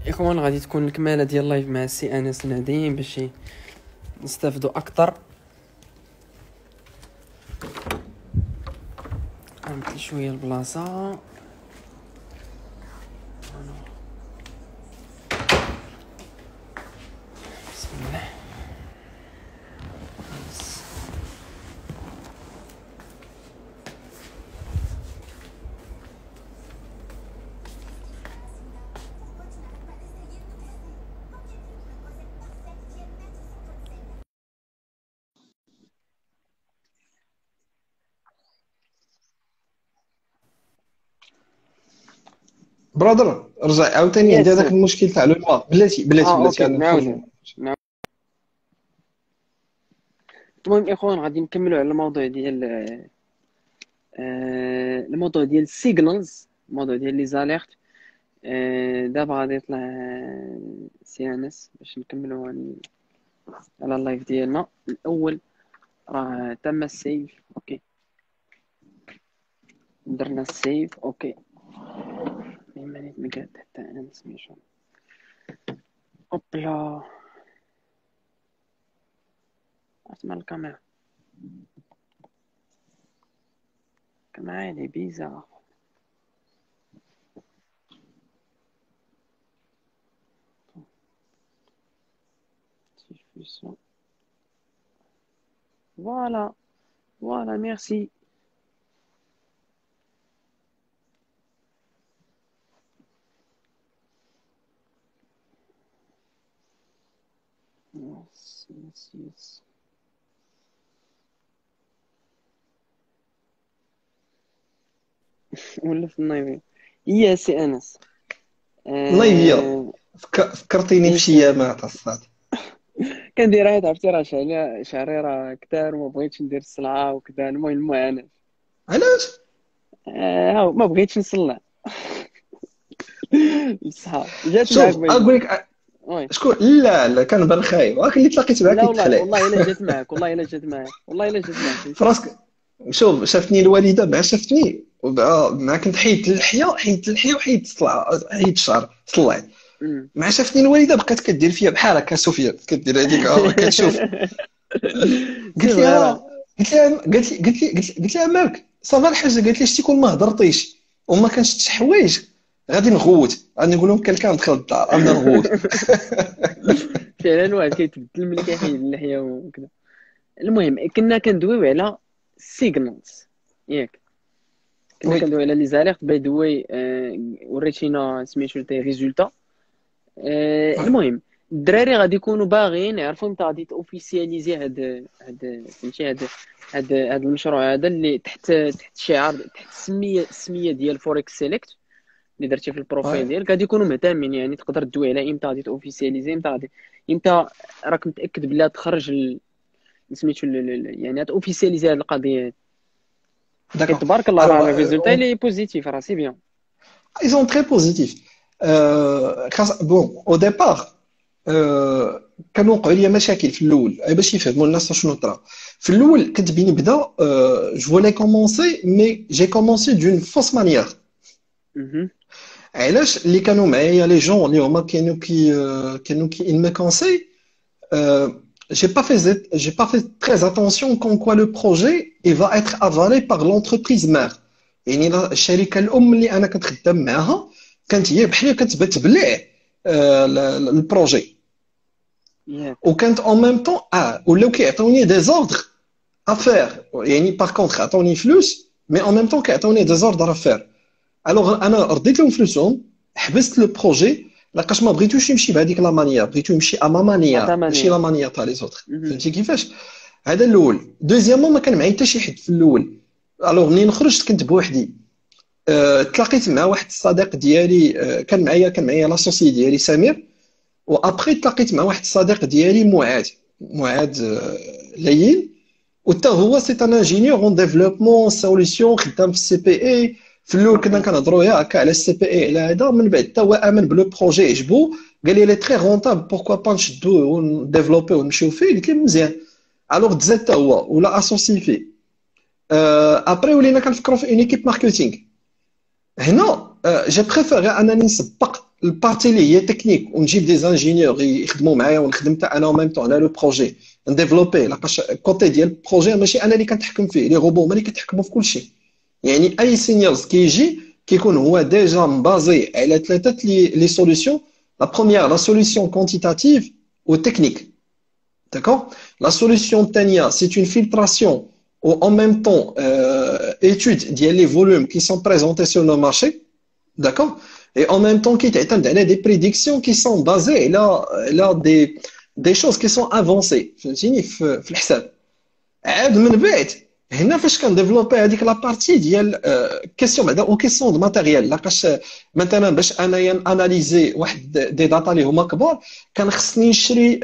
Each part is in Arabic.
اخوان، غادي تكون الكماله ديال اللايف مع السي انس نادين باش نستافدوا اكثر. غنبدل شويه البلاصه. بسم الله. برادر، رجع عاوتاني عندي يس. هذاك المشكل تاع لو لوا. بلاتي اوكي، انا نخرج. نعاودو. المهم اخوان، غادي نكملوا على الموضوع ديال الموضوع ديال السيجنالز، الموضوع ديال لي زاليرت. دابا غادي يطلع سي انس باش نكملوا على اللايف ديالنا الاول. راه تم السيف. اوكي، درنا السيف. اوكي، ماني مقاد حتى انا سميتو. اوبلا، اسمع الكاميرا كمان بيزا. فوالا فوالا، ميرسي. يس يس يس. ولا في النايف. يا سي انس. نايفيا، آه... فكرتيني اي بشي سي. ايام تاع الصاد. كندير هاد، عرفتي راه شعري راه كتار وما بغيتش ندير الصلعه وكذا. المهم المعاناه. علاش؟ هاو ما بغيتش نصلع. بصح جات معاك شوف باين. اقول لك. وي. شكون؟ لا لا، كان بان خايب، ولكن اللي تلاقيت معاه لا والله، كيتخلع. والله الا جات معاك، والله الا جات معاك، والله الا جات معاك، فهمتي. فراسك. شوف، شافتني الوالده مع شافتني مع كنت حيدت اللحيه، وحيدت الصلع، حيدت الشعر، طلعت. أمم. مع شافتني الوالده بقات كدير فيا بحال هكا سفيان، كدير هذيك كتشوف. سي قلت لي فغيرة. قلت لها مالك صافا الحاجه. قالت لي شتي كون ما هضرتيش وما كانش حوايج غادي نغوت، غادي نقول لهم كان دخل الدار غادي نغوت. فعلا الواحد كيتبدل ملي كيحيد اللحيه وكذا. المهم كنا كندويو على سيجنالز، ياك. كنا وي. كندويو على لي زاليرت باي ذا واي. وريتينا سميتو تاع ريزولتا. وي. المهم الدراري غادي يكونوا باغيين يعرفوا متى غادي توفيسياليزي هاد فهمتي، هاد المشروع هذا اللي تحت شعار، تحت السميه ديال فوركس سيليكت اللي درتي في وي. البروفايل ديالك. غادي يكونوا مهتمين، يعني تقدر تدوي على امتى غادي توفيسياليزي، امتى راك متاكد بلي تخرج سميتو يعني توفيسياليزي هاد القضيه هادي. حيت داكور. تبارك الله راه الوغ الريزولتا اللي بوزيتيف، راه سي بيان. ils sont très positifs. Bon, au départ, كانوا وقعوا لي مشاكل في الاول باش يفهموا الناس شنو طرا. في الاول كنت بين نبدا جو فولي كومونسي مي جي كومونسي دون فوس مانيير. اها. علاش؟ اللي كانوا معايا لي جون اللي هما كانوا كي il me conseille. J'ai pas fait très attention comme quoi le projet il va être avalé par l'entreprise mère. يعني الشركه الام اللي انا كنت خدام معاها كانت هي بحال كتبلع البروجي. ياك. وكانت en même temps ولاو كيعطوني des ordres à faire. يعني par contre عطوني فلوس mais en même temps كيعطوني des ordres à faire. الوغ انا رديت لهم فلوسهم، حبست لو بروجي لقاش ما بغيتوش يمشي بهذيك لا مانيير، بغيتو يمشي اما مانيير ماشي لا ثمانية. مانيير تاع لي زوتر. فهمتي كيفاش؟ هذا الاول. دوزيامون ما كان معايا حتى شي حد في الاول. الوغ منين خرجت كنت بوحدي. تلاقيت مع واحد الصديق ديالي. كان معايا لاسوسي ديالي سمير. وابخي تلاقيت مع واحد الصديق ديالي معاذ ليين. وتا هو سي ان انجينيور اون ديفلوبمون سوليسيون خدام في السي بي اي. في الاول كنا اوكي. كنهضروا هكا على السي بي اي على هذا، من بعد حتى هو امن بلو بروجي عجبو. قال لي تري رونطابل بوركوا با نشدوه ونديفلوبي ونمشيو فيه. قلت له مزيان. الوغ تزاد حتى هو ولا اسوسي فيه. ابري ولينا كنفكروا في اون ايكيب ماركتينغ. هنا جي بريفيري انني نسبق البارتي اللي هي تكنيك ونجيب دي زانجينيور يخدموا معايا ونخدم حتى انا ميم طون على لو بروجي نديفلوبي لاقاش كوتي ديال البروجي ماشي انا اللي كنتحكم فيه لي روبو هما اللي كيتحكموا في كل شيء. يعني اي سينيورز كيجي كيكون هو ديجا مبازي على ثلاثه لي سوليوشن. لا بروميير لا سوليوشن كوانتيتاتيف و تكنيك. D'accord? La solution الثانيه c'est une filtration ou en même temps étude ديال les volumes qui sont présentés sur le marché. D'accord? Et en même temps qui تعتمد على des prédictions qui sont basées là des choses qui sont avancées فهمتيني في الحساب. عاد من بعد هنا فاش كنديفلوبي هذيك لا بارتي ديال كيسيون بعدا او كيسيون دو ماتيريال لاقاش مثلا باش انايا اناليزي واحد دي داتا اللي هما كبار كان خصني نشري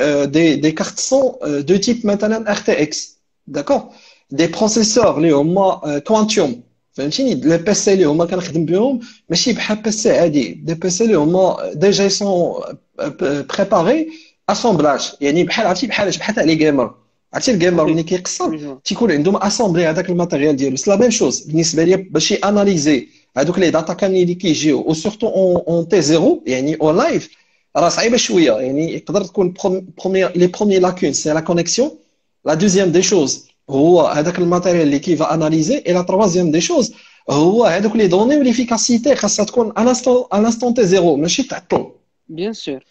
دي كارت سون دو تيب مثلا ار تي اكس. داكور دي بروسيسور اللي هما كوانتيوم فهمتيني لي بي سي اللي هما كنخدم بهم ماشي بحال بي سي عادي دي بي سي اللي هما ديجا سون بريباري اسامبلاج يعني بحال عرفتي بحال تاع لي جيمر. عرفتي الجيمر ملي كيقصر تيكون عندهم اسامبلي هذاك الماتيريال ديالو سي لا ميم شوز بالنسبه ليا باش اناليزي هذوك لي داتا كاملين اللي كيجيو و سورتو اون تي زيرو يعني اون لايف راه صعيبه شويه. يعني يقدر تكون لي بروميي لاكون سي لا كونيكسيون. لا دوزيام دي شوز هو هذاك الماتيريال اللي كيفا اناليزي. اي لا تروازيام دي شوز هو هذوك لي دوني وليفيكاسيتي خاصها تكون انستون تي زيرو ماشي تعطل. بيان سور.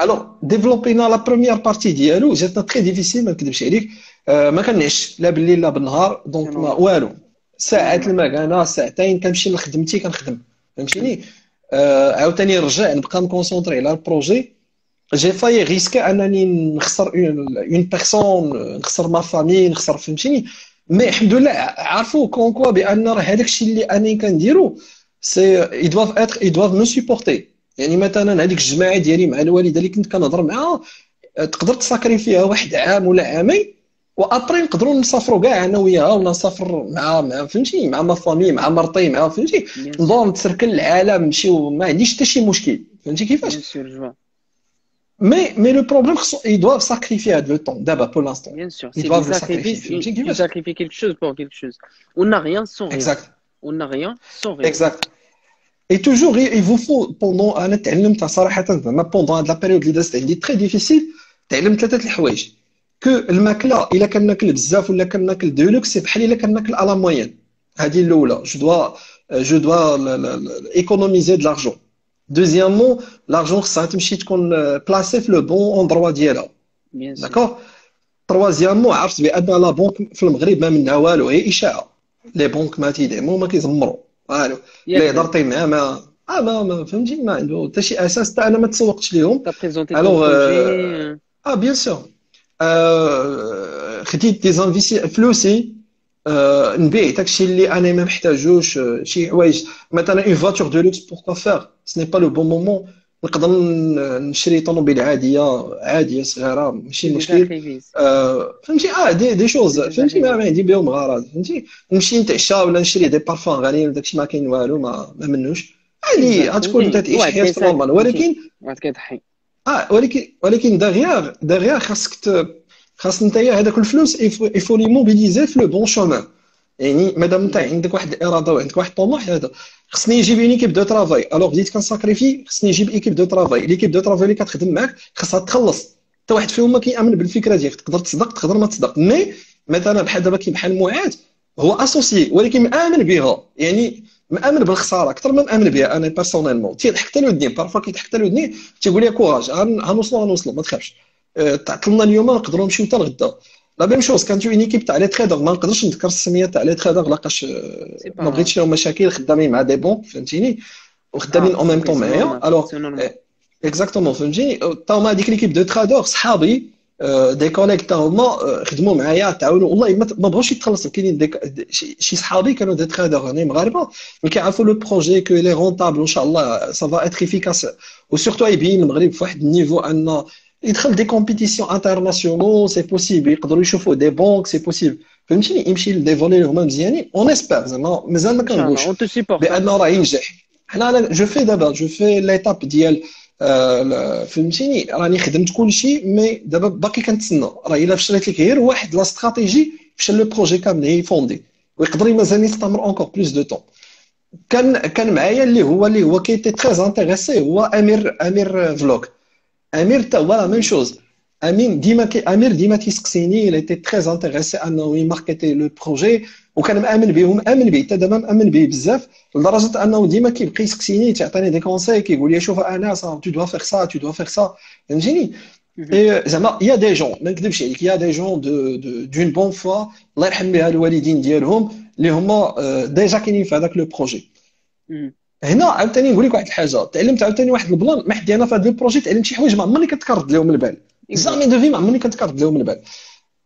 Alors, développer la première partie ديالو جاتنا très difficile ما نكذبش عليك. ما كنعش لا بالليل لا بالنهار دونك ما والو. ساعات المكانه ساعتين كنمشي لخدمتي كنخدم فهمتيني. عاوتاني نرجع نبقى مكونسونطري على البروجي. جي فاي ريسكي انني نخسر اون بيرسون نخسر ما فامي نخسر فهمتيني. مي الحمد لله عرفوا كونكوا بان راه هذاك الشيء اللي انا كنديرو سي ils doivent me supporter. يعني مثلا هذيك الجماعه ديالي مع الوالده اللي كنت كنهضر معاها تقدر تساكري فيها واحد عام ولا عامين وابري نقدروا نسافروا كاع انا وياها ولا نسافر مع فهمتي مع ما فامي مع مرتي مع فهمتي ندور نتسركل العالم نمشيو ما عنديش حتى شي مشكل فهمتي كيفاش. مي لو بروبليم خصو ils doivent sacrifier هذا لو طون دابا بور لانستون. Bien sûr, c'est des sacrifices. Tu sacrifies quelque chose pour quelque chose. On n'a rien sans rien. Exact. On n'a rien sans rien. Exact. Et toujours, il vous faut, pendant أنا تعلمت صراحة زعما pendant هاد لا بيريود اللي دازت عندي très difficile تعلمت ثلاثة الحوايج. كو الماكلة إلا كناكل بزاف ولا كناكل دولوكس بحال إلا كناكل على موين. هذه الأولى. je dois économiser de l'argent. Deuxièmement, l'argent خصها تمشي تكون بلاسي في لو بون اندروا ديالها. داكور. troisièmement عرفت بأن لا بنك في المغرب ما منها والو هي إشاعة. لي بنك ما تيدعموا ما كيزمروا. والو اللي هضرتي معاه ما فهمتي ما عنده حتى شي اساس حتى انا ما تسوقتش ليهم. الوغ بيان سور خديت دي زانفيسي فلوسي نبيع داكشي اللي انا ما محتاجوش. شي حوايج مثلا اون فواتور دو لوكس بوركوا فير سني با لو بون مومون نقدر نشري طوموبيل عاديه صغيره ماشي مشكل فهمتي. دي شوز فهمتي ما عندي بهم غرض فهمتي. نمشي نتعشى ولا نشري دي بارفان غاليين داكشي ما كاين والو ما منوش عادي غتكون انت تعيش حياه نورمال. ولكن كتضحي ولكن داغيغ خاص نتايا هذاك الفلوس يفو لي موبيليزي في لو بون شومان. يعني مادام انت عندك واحد الاراده وعندك واحد الطموح هذا خصني نجيب اون ايكيب دو ترافاي. الوغ بديت كنساكريفي خصني نجيب ايكيب دو ترافاي. ليكيب دو ترافاي اللي كتخدم معاك خاصها تخلص حتى واحد فيهم ما كيامن بالفكره ديالك. تقدر تصدق تقدر ما تصدق. مي مثلا بحال دابا بحال معاد هو اسوسيي ولكن مآمن بها. يعني مآمن بالخساره اكثر ما مآمن بها. انا بيرسونيلمون تيضحك حتى لودني بارفا كيضحك حتى لودني تيقول لي كوراج غنوصلوا ما تخافش. تعطلنا اليوم نقدروا نمشيو حتى الغدا. لا ميم شوز كانت اون ايكيب تاع لي تريدر ما نقدرش نذكر السميه تاع لي تريدر لاقاش ما بغيتش لهم مشاكل خدامين مع دي بون فهمتيني وخدامين اون ميم طون معايا. الوغ اكزاكتومون فهمتيني. تا هما هذيك ليكيب دو تريدر صحابي دي كوليك تا هما خدموا معايا تعاونوا والله ما بغاوش يتخلصوا. كاينين شي صحابي كانوا دي تريدر هنا مغاربه مي كيعرفوا لو بروجي كو لي رونطابل ان شاء الله سا فا اتر افيكاس وسورتو يبين المغرب في واحد النيفو ان يدخل دي كومبيتيسيون انترناسيونال سي بوسيبل يقدروا يشوفوا دي بنك سي بوسيبل فهمتيني يمشي لدي فولي اللي هما مزيانين اون اسبير زعما مازال ما كنقولش بان راه ينجح. حنا انا جو في ليتاب ديال فهمتيني راني خدمت كلشي مي دابا باقي كنتسنى راه الا فشلت لك غير واحد لا استراتيجي فشل لو بروجي كامل هي فوندي ويقدر مازال يستمر اونكور بلوس دو طون. كان معايا اللي هو كي تي تري انتريسي هو امير فلوك. امير تا هو لا ميم شوز. امير ديما كيسقسيني il était très intéressé انه يماركتي لو بروجي، وكان مامن به ومامن به حتى دابا مامن به بزاف، لدرجه انه ديما كيبقى يسقسيني تعطيني دي كونساي، كيقول لي شوف انا تو دوا فيغ سا تو دوا فيغ سا، فهمتيني. زعما يا دي جون ما نكذبش عليك، يا دي جون دون بون فوا الله يرحم بها الوالدين ديالهم اللي هما ديجا كاينين في هذاك لو بروجي. هنا عاوتاني نقول لك واحد الحاجه، تعلمت عاوتاني واحد البلان ما حدي انا في هذا البروجي، تعلمت شي حوايج ما عمرني كتكرد لهم البال، زعما دو في ما عمرني كتكرد لهم البال.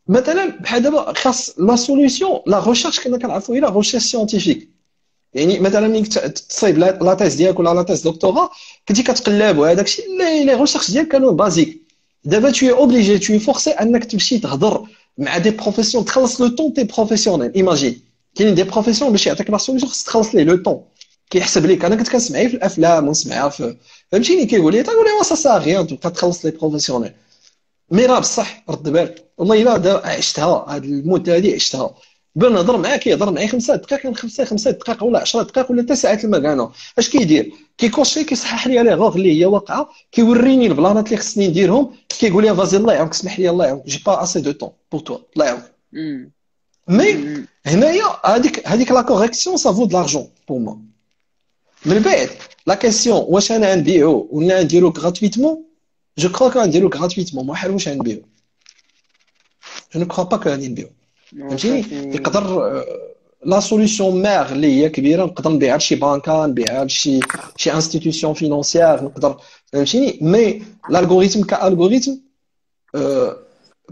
مثلا بحال دابا خاص لا سوليسيون لا ريشيرش كنا كنعرفوا هي لا ريشيرش سيانتيفيك. يعني مثلا ملي تصايب لا تيز ديالك ولا لا تيز دكتوراه كنتي كتقلب وهذاك الشيء لي ريشيرش ديالك كانوا بازيك. دابا tu es obligé tu es forcé انك تمشي تهضر مع دي بروفيسيون، تخلص لو طون تي بروفيسيونيل. ايماجين كاينين دي بروفيسيون باش يعطيك لا سوليسيون خصك تخلص ليه لو طون، كيحسب ليك. انا كنت كنسمعيه في الافلام ونسمعها في، فهمتيني، كيقول لي وا سا سا غيان تبقى تخلص لي بروفيسيونيل. مي راه بصح رد بالك والله الا عشتها هاد المده هادي عشتها. بان نهضر معاه كيهضر معايا 5 دقائق، كان 5 دقائق ولا 10 دقائق ولا حتى ساعات المكانه. اش كيدير؟ كيكوشي كيصحح لي غوغ اللي هي واقعه، كيوريني البلانات اللي خصني نديرهم، كيقول لي فازي الله يعاونك اسمح لي الله يعاونك جي با اسي دو طون بور توا الله يعاونك. مي هنايا هذيك لا كوريكسيون سا فو دو لارجون بور موا. من بعد لا كيسيون واش انا نبيعو ولا نديرو غراتويتمون، جو كخوا كو نديرو غراتويتمون ما حال واش غنبيعو. جو نو كخوا با كو غادي نبيعو، فهمتيني. يقدر لا سوليسيون ماغ اللي هي كبيره نقدر نبيعها لشي بانكا، نبيعها لشي انستيتيوسيون فينونسيير، نقدر، فهمتيني. مي الالغوريثم كالغوريثم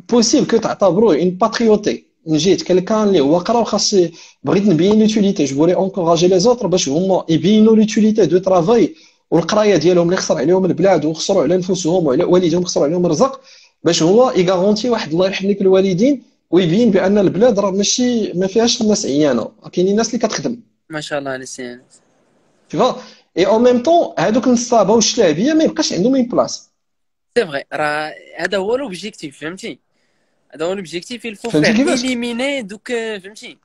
بوسيبل كو تعتبروه اون باتريوتي من جهه كلكان اللي هو قرا وخاص بغيت نبين لوتيليتي. جو فولي انكوراجي لي زوتر باش هما يبينوا لوتيليتي دو ترافاي والقرايه ديالهم اللي خسر عليهم البلاد وخسروا على نفوسهم وعلى والديهم، خسروا عليهم الرزق، باش هو يغارونتي واحد الله يرحم لك الوالدين ويبين بان البلاد راه ماشي ما فيهاش الناس عيانه، كاينين الناس اللي كتخدم ما شاء الله على سي انس. تيفا اي او ميم طون هذوك النصابه والشلابيه ما يبقاش عندهم اون بلاص. سي فغي، راه هذا هو لوبجيكتيف، فهمتي، هذا هو لوبجيكتيف. الفو فهمتي فيغ كيفاش؟ إليميني دوك، فهمتي.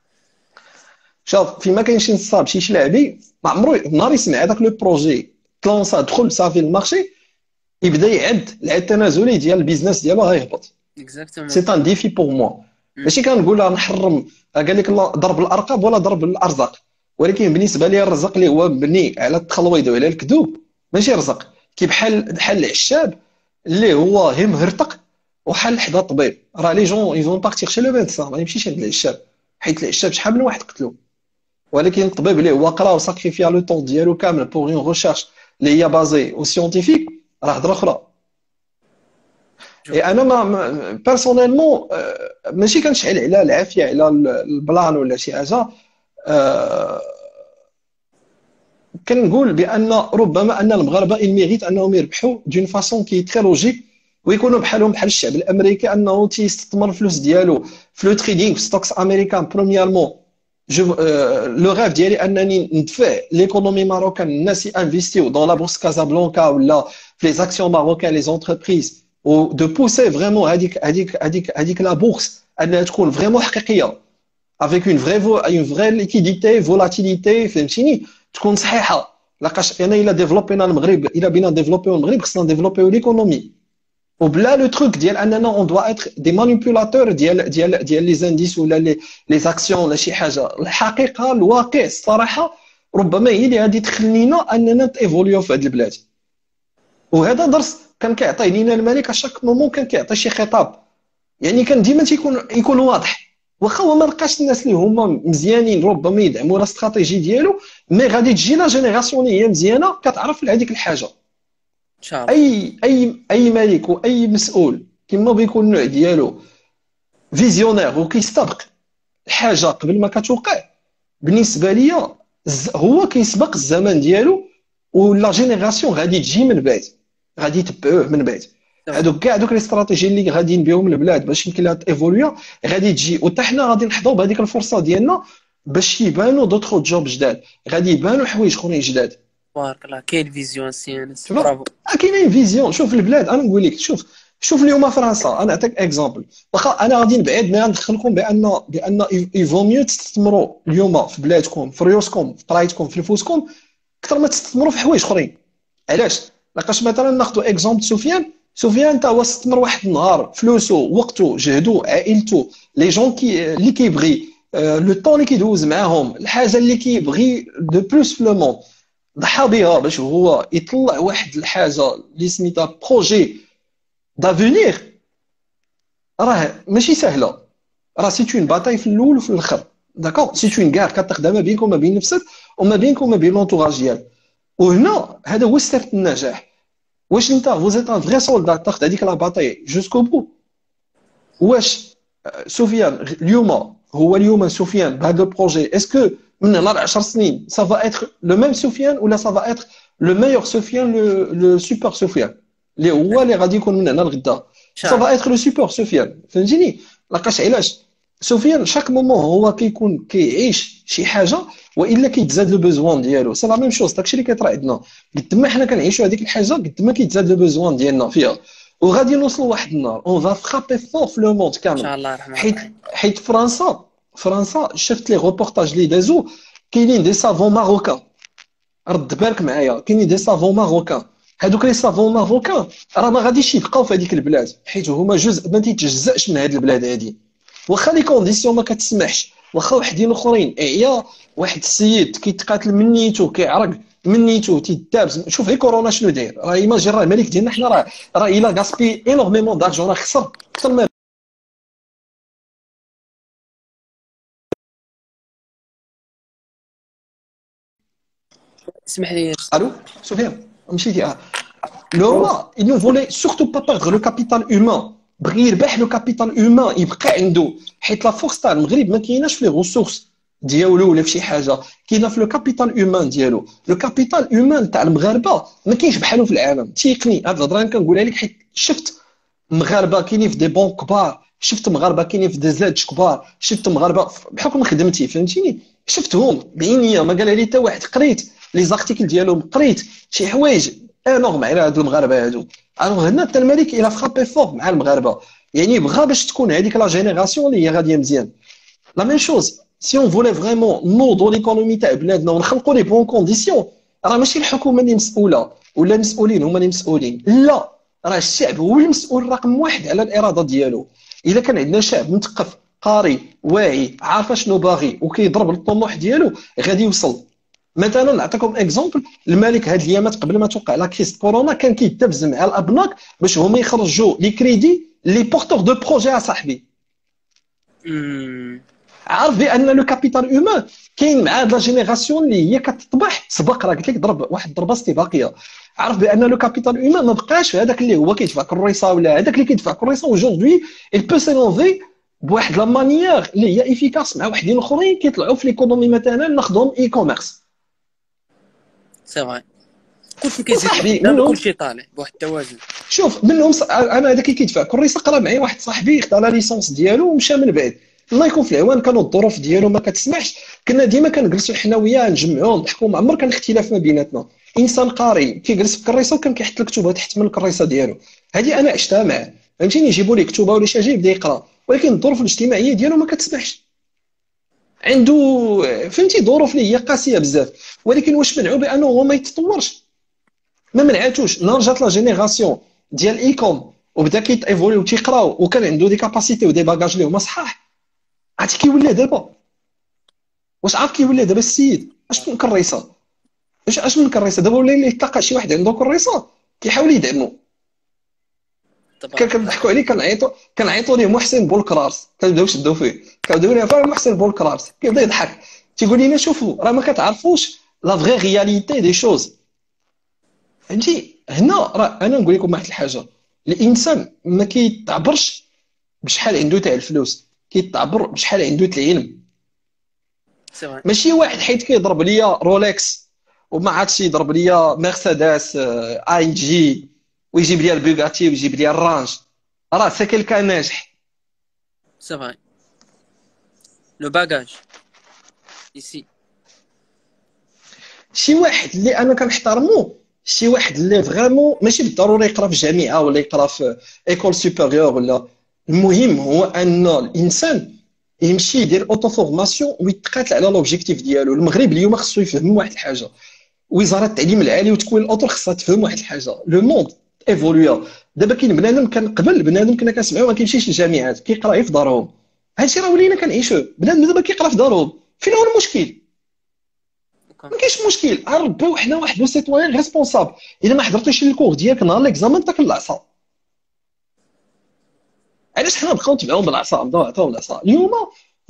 شوف فين ما كاين شي نصاب شي شلابي ما عمرو نهار يسمع هذاك لو بروجي تلونسا دخل صافي المارشي يبدا يعد العد التنازلي ديال البيزنس ديالو غيهبط. اكزاكتومون. سي ان ديفي بور موا. ماشي كنقول راه نحرم قال لك ضرب الارقام ولا ضرب الارزاق، ولكن بالنسبه لي الرزق اللي هو مبني على التخلويض وعلى الكذوب ماشي رزق. كي بحال العشاب اللي هو هي مهرطق وحال حدا الطبيب، راه لي جون يفون بارتيغ شي لو ميدسان ما يمشيش عند العشاب، حيت العشاب شحال من واحد قتلو. ولكن الطبيب اللي هو قرا وساكريفيا لو طون ديالو كامل بور اون ريشيرش اللي هي بازي او سيونتيفيك راه هضره اخرى. اي انا ما بيرسونيلمون ماشي كنشعل على العافيه على البلان ولا شي حاجه. كنقول بان ربما ان المغاربه ميريت انهم يربحوا دون فاسون كي تري لوجيك ويكونوا بحالهم بحال الشعب الامريكي انه تيستثمر الفلوس ديالو في لو تريدينغ في ستوكس امريكان. برومييرمون لو غاف ديالي انني ندفع ليكونومي ماروكان الناس ينفيستيو دون لا بورس كازابلانكا ولا في لي زاكسيون ماروكان لي زونتربريز، و دو بوسي فريمون هذيك لا بورس انها تكون فريمون حقيقيه avec une vraie liquidité volatilité، فهمتيني، تكون صحيحه. لاقاش انا الا ديفلوبينا المغرب، الا بينا ديفلوبيو المغرب خصنا ديفلوبيو ليكونومي وبلا لو تروك ديال اننا اون دوا اتر دي مانيبيولاتور ديال لي زانديس ولا لي زاكسيون ولا شي حاجه. الحقيقه الواقع الصراحه ربما هي اللي غادي تخلينا اننا تيفوليو في هذه البلاد. وهذا درس كان كيعطيه لينا الملك اشاك مومون، كان كيعطي شي خطاب يعني كان ديما يكون واضح. واخا هو ما لقاش الناس اللي هما مزيانين ربما يدعموا لا استراتيجي ديالو، مي غادي تجي لا جينيراسيون اللي هي مزيانه كتعرف هذيك الحاجه. ان شاء الله اي ملك واي مسؤول كما بيكون النوع ديالو فيزيونير وكيستبق الحاجه قبل ما كتوقع، بالنسبه ليا هو كيسبق الزمن ديالو ولا جينيراسيون غادي تجي من بعد غادي يتبعوه من بعد. هادوك كاع دوك لي استراتيجي اللي غادي نبيهم البلاد باش يمكن لها تيفوليا غادي تجي، وحتى حنا غادي نحظوا بهذيك الفرصه ديالنا باش يبانوا دوطخ جوب جداد، غادي يبانوا حوايج اخرين جداد. بارك الله. كاين فيزيون سيانس، برافو. كاينين فيزيون. شوف البلاد انا نقول لك، شوف شوف اليوم فرنسا، انا نعطيك اكزومبل. واخا انا غادي نبعد ما ندخلكم بان يفو ميو تستثمروا اليوم في بلادكم، في ريوسكم، في قرايتكم، في نفوسكم، اكثر ما تستثمروا في حوايج اخرين. علاش؟ لقاش مثلا ناخذ اكزومبل سفيان حتى هو استثمر واحد النهار فلوسه، وقته، جهده، عائلته، لي جون اللي كيبغي، لو طون اللي كيدوز معاهم، الحاجه اللي كيبغي دو بلوس في لو موند، ضحى بها باش هو يطلع واحد الحاجه اللي سميتها بروجي دافونيغ. راه ماشي سهله، راه سي اون باتاي في الاول وفي الاخر. داكور، سي اون كار كتاخذها ما بينك وما بين نفسك وما بينك وما بين لونتوراج ديالك. وهنا هذا هو السر النجاح. واش انت فوزيت ان فغي سولدا تاخذ هذيك لا باتاي جوسكو بو؟ واش سفيان اليوم هو اليوم سفيان بهذا البروجي اسكو من هنا ل 10 سنين سافا اتر لو ميم سفيان ولا سافا اتر لو ميور سفيان لو سوبر سفيان اللي هو اللي غادي يكون من هنا لغدا؟ ان شاء سافا الله. اتر لو سوبر سفيان، فهمتيني؟ لاقاش علاش سفيان شاك مومون هو كيكون كيعيش شي حاجه والا كيتزاد لو بوزوان ديالو. سي لا ميم شوز، داكشي اللي كيطرا عندنا قد ما حنا كنعيشوا هذيك الحاجه قد ما كيتزاد لو بوزوان ديالنا فيها. وغادي نوصلوا واحد النهار اون فا فرابي فور في لو موند ان كامل. شاء الله الرحمن حيت الرحيم. فرنسا شفت لي روبورتاج لي دازو، كاينين دي سافون ماروكان. رد بالك معايا، كاينين دي سافون ماروكان. هذوك لي سافون ماروكان راه ما غاديش يبقاو في هذيك البلاد حيت هما جزء ما تيتجزاش من هذه البلاد هذه. واخا لي كونديسيون ما كتسمحش، واخا وحدين اخرين عيا، واحد السيد كيتقاتل من نيتو، كيعرق من نيتو، تيدابز. شوف غير كورونا شنو داير، راه ايماجين راه الملك ديالنا حنا راه الا غاسبي انورميمون دارجون، راه خسر اكثر ما. اسمح لي. الو سفيان مشيتي؟ هو il ne voulait surtout pas perdre le capital humain. بغى يربح لو كابيتال هيومان يبقى عنده، حيت لا فورس تاع المغرب ما كايناش في لي ريسورس ديالو ولا في شي حاجه، كاينه في لو كابيتال هيومان ديالو. لو كابيتال هيومان تاع المغاربه ما كاينش بحالو في العالم، تيقني هاد الهضره كنقولها لك حيت شفت مغاربه كاينين في دي بون كبار، شفت مغاربه كاينين في دي زاد كبار، شفت مغاربه بحكم خدمتي فهمتيني، شفتهم بعينيا ما قالها لي حتى واحد. قريت لي زارتيكل ديالهم، قريت شي حوايج انورم على هادو المغاربه هادو. الوغ هنا حتى الملك الى فرابي فور مع المغاربه، يعني بغى باش تكون هذيك لا جينيراسيون اللي هي غاديه مزيان. لا ميم شوز سي اون فولي فريمون نوضوا ليكونومي تاع بلادنا ونخلقوا لي بون كونديسيون، راه ماشي الحكومه اللي مسؤوله ولا المسؤولين هما اللي مسؤولين، لا، راه الشعب هو المسؤول رقم واحد على الاراده ديالو. اذا كان عندنا شعب مثقف قاري واعي عارف شنو باغي وكيضرب الطموح ديالو غادي يوصل. مثلا نعطيكم اكزومبل، الملك هاد الايامات قبل ما توقع لا كريس كورونا كان كيدبز مع الابناك باش هما يخرجوا لي كريدي لي بورتور دو بروجي اصاحبي. أمم، عارف بان لو كابيتال هيومان كاين مع هاد لا جينيراسيون اللي هي كتطبح سبق، راه قلت لك ضرب واحد الضربه استباقيه. عارف بان لو كابيتال هيومان ما بقاش هذاك اللي هو كيدفع كريصه ولا هذاك اللي كيدفع كريصه اجوردي il peut s'innover بواحد لا مانيير اللي هي افيكاس مع وحدين اخرين كيطلعوا في ليكونومي. مثلا ناخذهم اي كوميرس سي فري. كلشي كيزيد وصاحبي لقدام، منهم. كلشي طالع بواحد التوازن. شوف منهم انا هذاك اللي كيدفع كريصه قرا معايا واحد صاحبي خدا لا ليسونس ديالو ومشى من بعد. الله يكون في العوان، كانوا الظروف ديالو ما كتسمحش، كنا ديما كنجلسوا حنا وياه نجمعوا نضحكوا، ما عمر كان اختلاف ما بيناتنا. انسان قاري كيجلس في كريسه وكان كيحط الكتب تحت من الكريسه ديالو. هذه انا عشتها معاه فهمتيني، يجيبوا لي كتبه ولا شي حاجه يبدا يقرا، ولكن الظروف الاجتماعيه ديالو ما كتسمحش، عنده فهمتي ظروف اللي هي قاسيه بزاف. ولكن واش منعو بانه هو ما يتطورش؟ ما منعتوش. نهار جات لا جينيراسيون ديال ايكوم وبدا كيتيفولي وتيقراو وكان عنده دي كاباسيتي ودي باجاج اللي هما صحاح، عرفتي كي ولا دابا؟ واش عارف كي ولا دابا السيد؟ اش من كريسه، اش من كريسه دابا ولا اللي يتلقى شي واحد عنده كريسه كيحاول يدعمو. تبارك الله. كنضحكوا عليه، كنعيطوا ليه محسن بولكرارس، كنبداو نشدوا فيه، كنبداو ليه فاهم محسن بولكرارس، كيبدا يضحك تيقول لنا شوفوا راه ما كتعرفوش لا فغي رياليتي دي شوز. فهمتي؟ هنا راه انا نقول لكم واحد الحاجه، الانسان ما كيتعبرش بشحال عنده تاع الفلوس، كيتعبر بشحال عنده تاع العلم. سي فري. ماشي واحد حيت كيضرب ليا رولكس وما عادش يضرب ليا مرسيدس اي جي ويجيب ليا البوغاتي ويجيب ليا الرانج، راه سا كيلكان ناجح. سي فري. لو باجاج ici. شي واحد اللي انا كنحترمو شي واحد اللي فريمون ماشي بالضروري يقرا في جامعه ولا يقرا في ايكول سوبيريور ولا. المهم هو ان الانسان يمشي يدير اوتو فورماسيون ويتقاتل على لوبجيكتيف ديالو. المغرب اليوم خصو يفهم واحد الحاجه، وزاره التعليم العالي وتكوين الاطر خصها تفهم واحد الحاجه، لو موند ايفولويا. دابا كاين بنادم كان قبل، بنادم كنا كنسمعوا ما كيمشيش للجامعات، كيقرا غير في دارهم. هادشي راه ولينا كنعيشوه، بنادم دابا كيقرا في دارهم. فين هو المشكل؟ ما كاينش مشكل. رباو حنا واحد لو سيتويان ريسبونسابل. الا ما حضرتيش للكور ديالك نهار ليكزامان تاكل العصا. علاش حنا بقاو نتبعوهم بالعصا، نبداو نعطيوهم العصا؟ اليوم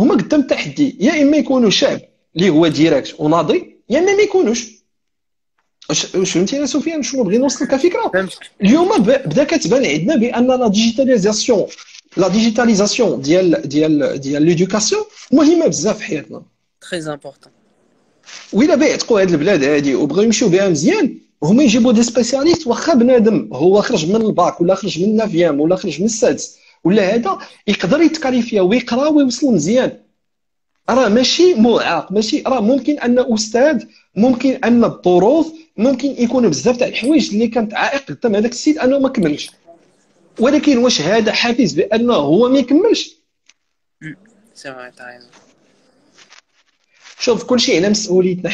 هما قدام التحدي، يا اما يكونوا شعب اللي هو ديريكت وناضي، يا اما ما يكونوش. واش فهمتي يا سفيان شنو بغي نوصل كفكره؟ فهمتك. اليوم بدا كتبان عندنا بان لا ديجيتاليزاسيون ديال ليدوكاسيون مهمه بزاف في حياتنا. تري امبورطون. وإلا بيعتقوا هاد البلاد هادي وبغاو يمشيو بها مزيان، هما يجيبوا دي سبيسياليست. واخا بنادم هو خرج من الباك ولا خرج من النافيام ولا خرج من السادس ولا هذا، يقدر يتكاليفيا ويقرا ويوصل مزيان. راه ماشي معاق، ماشي راه ممكن ان استاذ، ممكن ان الظروف، ممكن يكون بزاف تاع الحوايج اللي كانت عائق قدام هذاك السيد انه ما كملش. ولكن واش هذا حافز بانه هو ما يكملش؟ سي فري تاع. شوف كلشي على مسؤوليتنا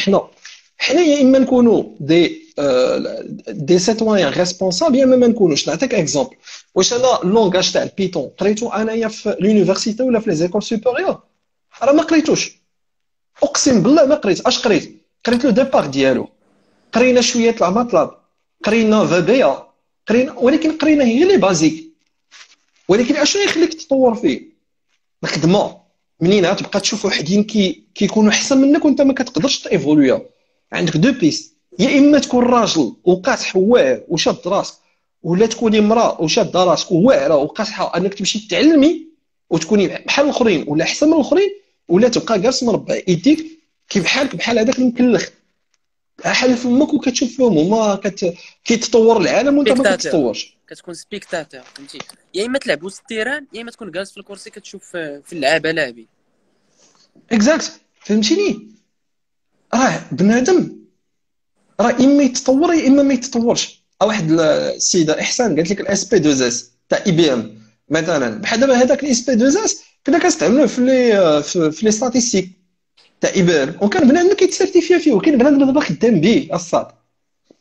حنا يا اما نكونوا دي سيتويان ريسبونسابل يا اما ما نكونوش. نعطيك اكزومبل. واش انا اللونغاج تاع البيتون قريتو انايا في لونيفرسيتي ولا في لي زيكول سوبيريور؟ راه ما قريتوش، اقسم بالله ما قريت. اش قريت لو ديبار ديالو، قرينا شويه لا ماتلاب، قرينا فابيا، ولكن قرينا هي لي بازيك. ولكن اشنو يخليك تطور فيه؟ الخدمه. منين غتبقى تشوف وحدين كيكونوا احسن منك وانت ما كتقدرش تيفولويا؟ عندك دو بيست، يا اما تكون راجل وقاصح واعر وشاد راسك، ولا تكوني امراه وشاده راسك وواعره وقاصحه انك تمشي تعلمي وتكوني بحال الاخرين ولا احسن من الاخرين، ولا تبقى جالس مربع يديك كيف حالك بحال هذاك المكلخ حل فمك وكتشوف فيهم هما كيتطور العالم وانت ما كتطورش. كتكون سبيكتاتور فهمتي، يا اما تلعب وسط التيران يا اما تكون جالس في الكرسي كتشوف في اللعابه لاعبين. اكزاكت، فهمتيني؟ راه بنادم راه اما يتطور يا اما ما يتطورش. واحد السيده احسان قالت لك الاس بي 2 اس تاع اي بي ام مثلا. بحال دابا هذاك الاس بي 2 اس كنا كنستعملوه في لي ستاتيستيك تاع اي بي ام، وكان بنادم كيتسيرتيفيا فيه، وكاين بنادم دابا خدام به الصاد،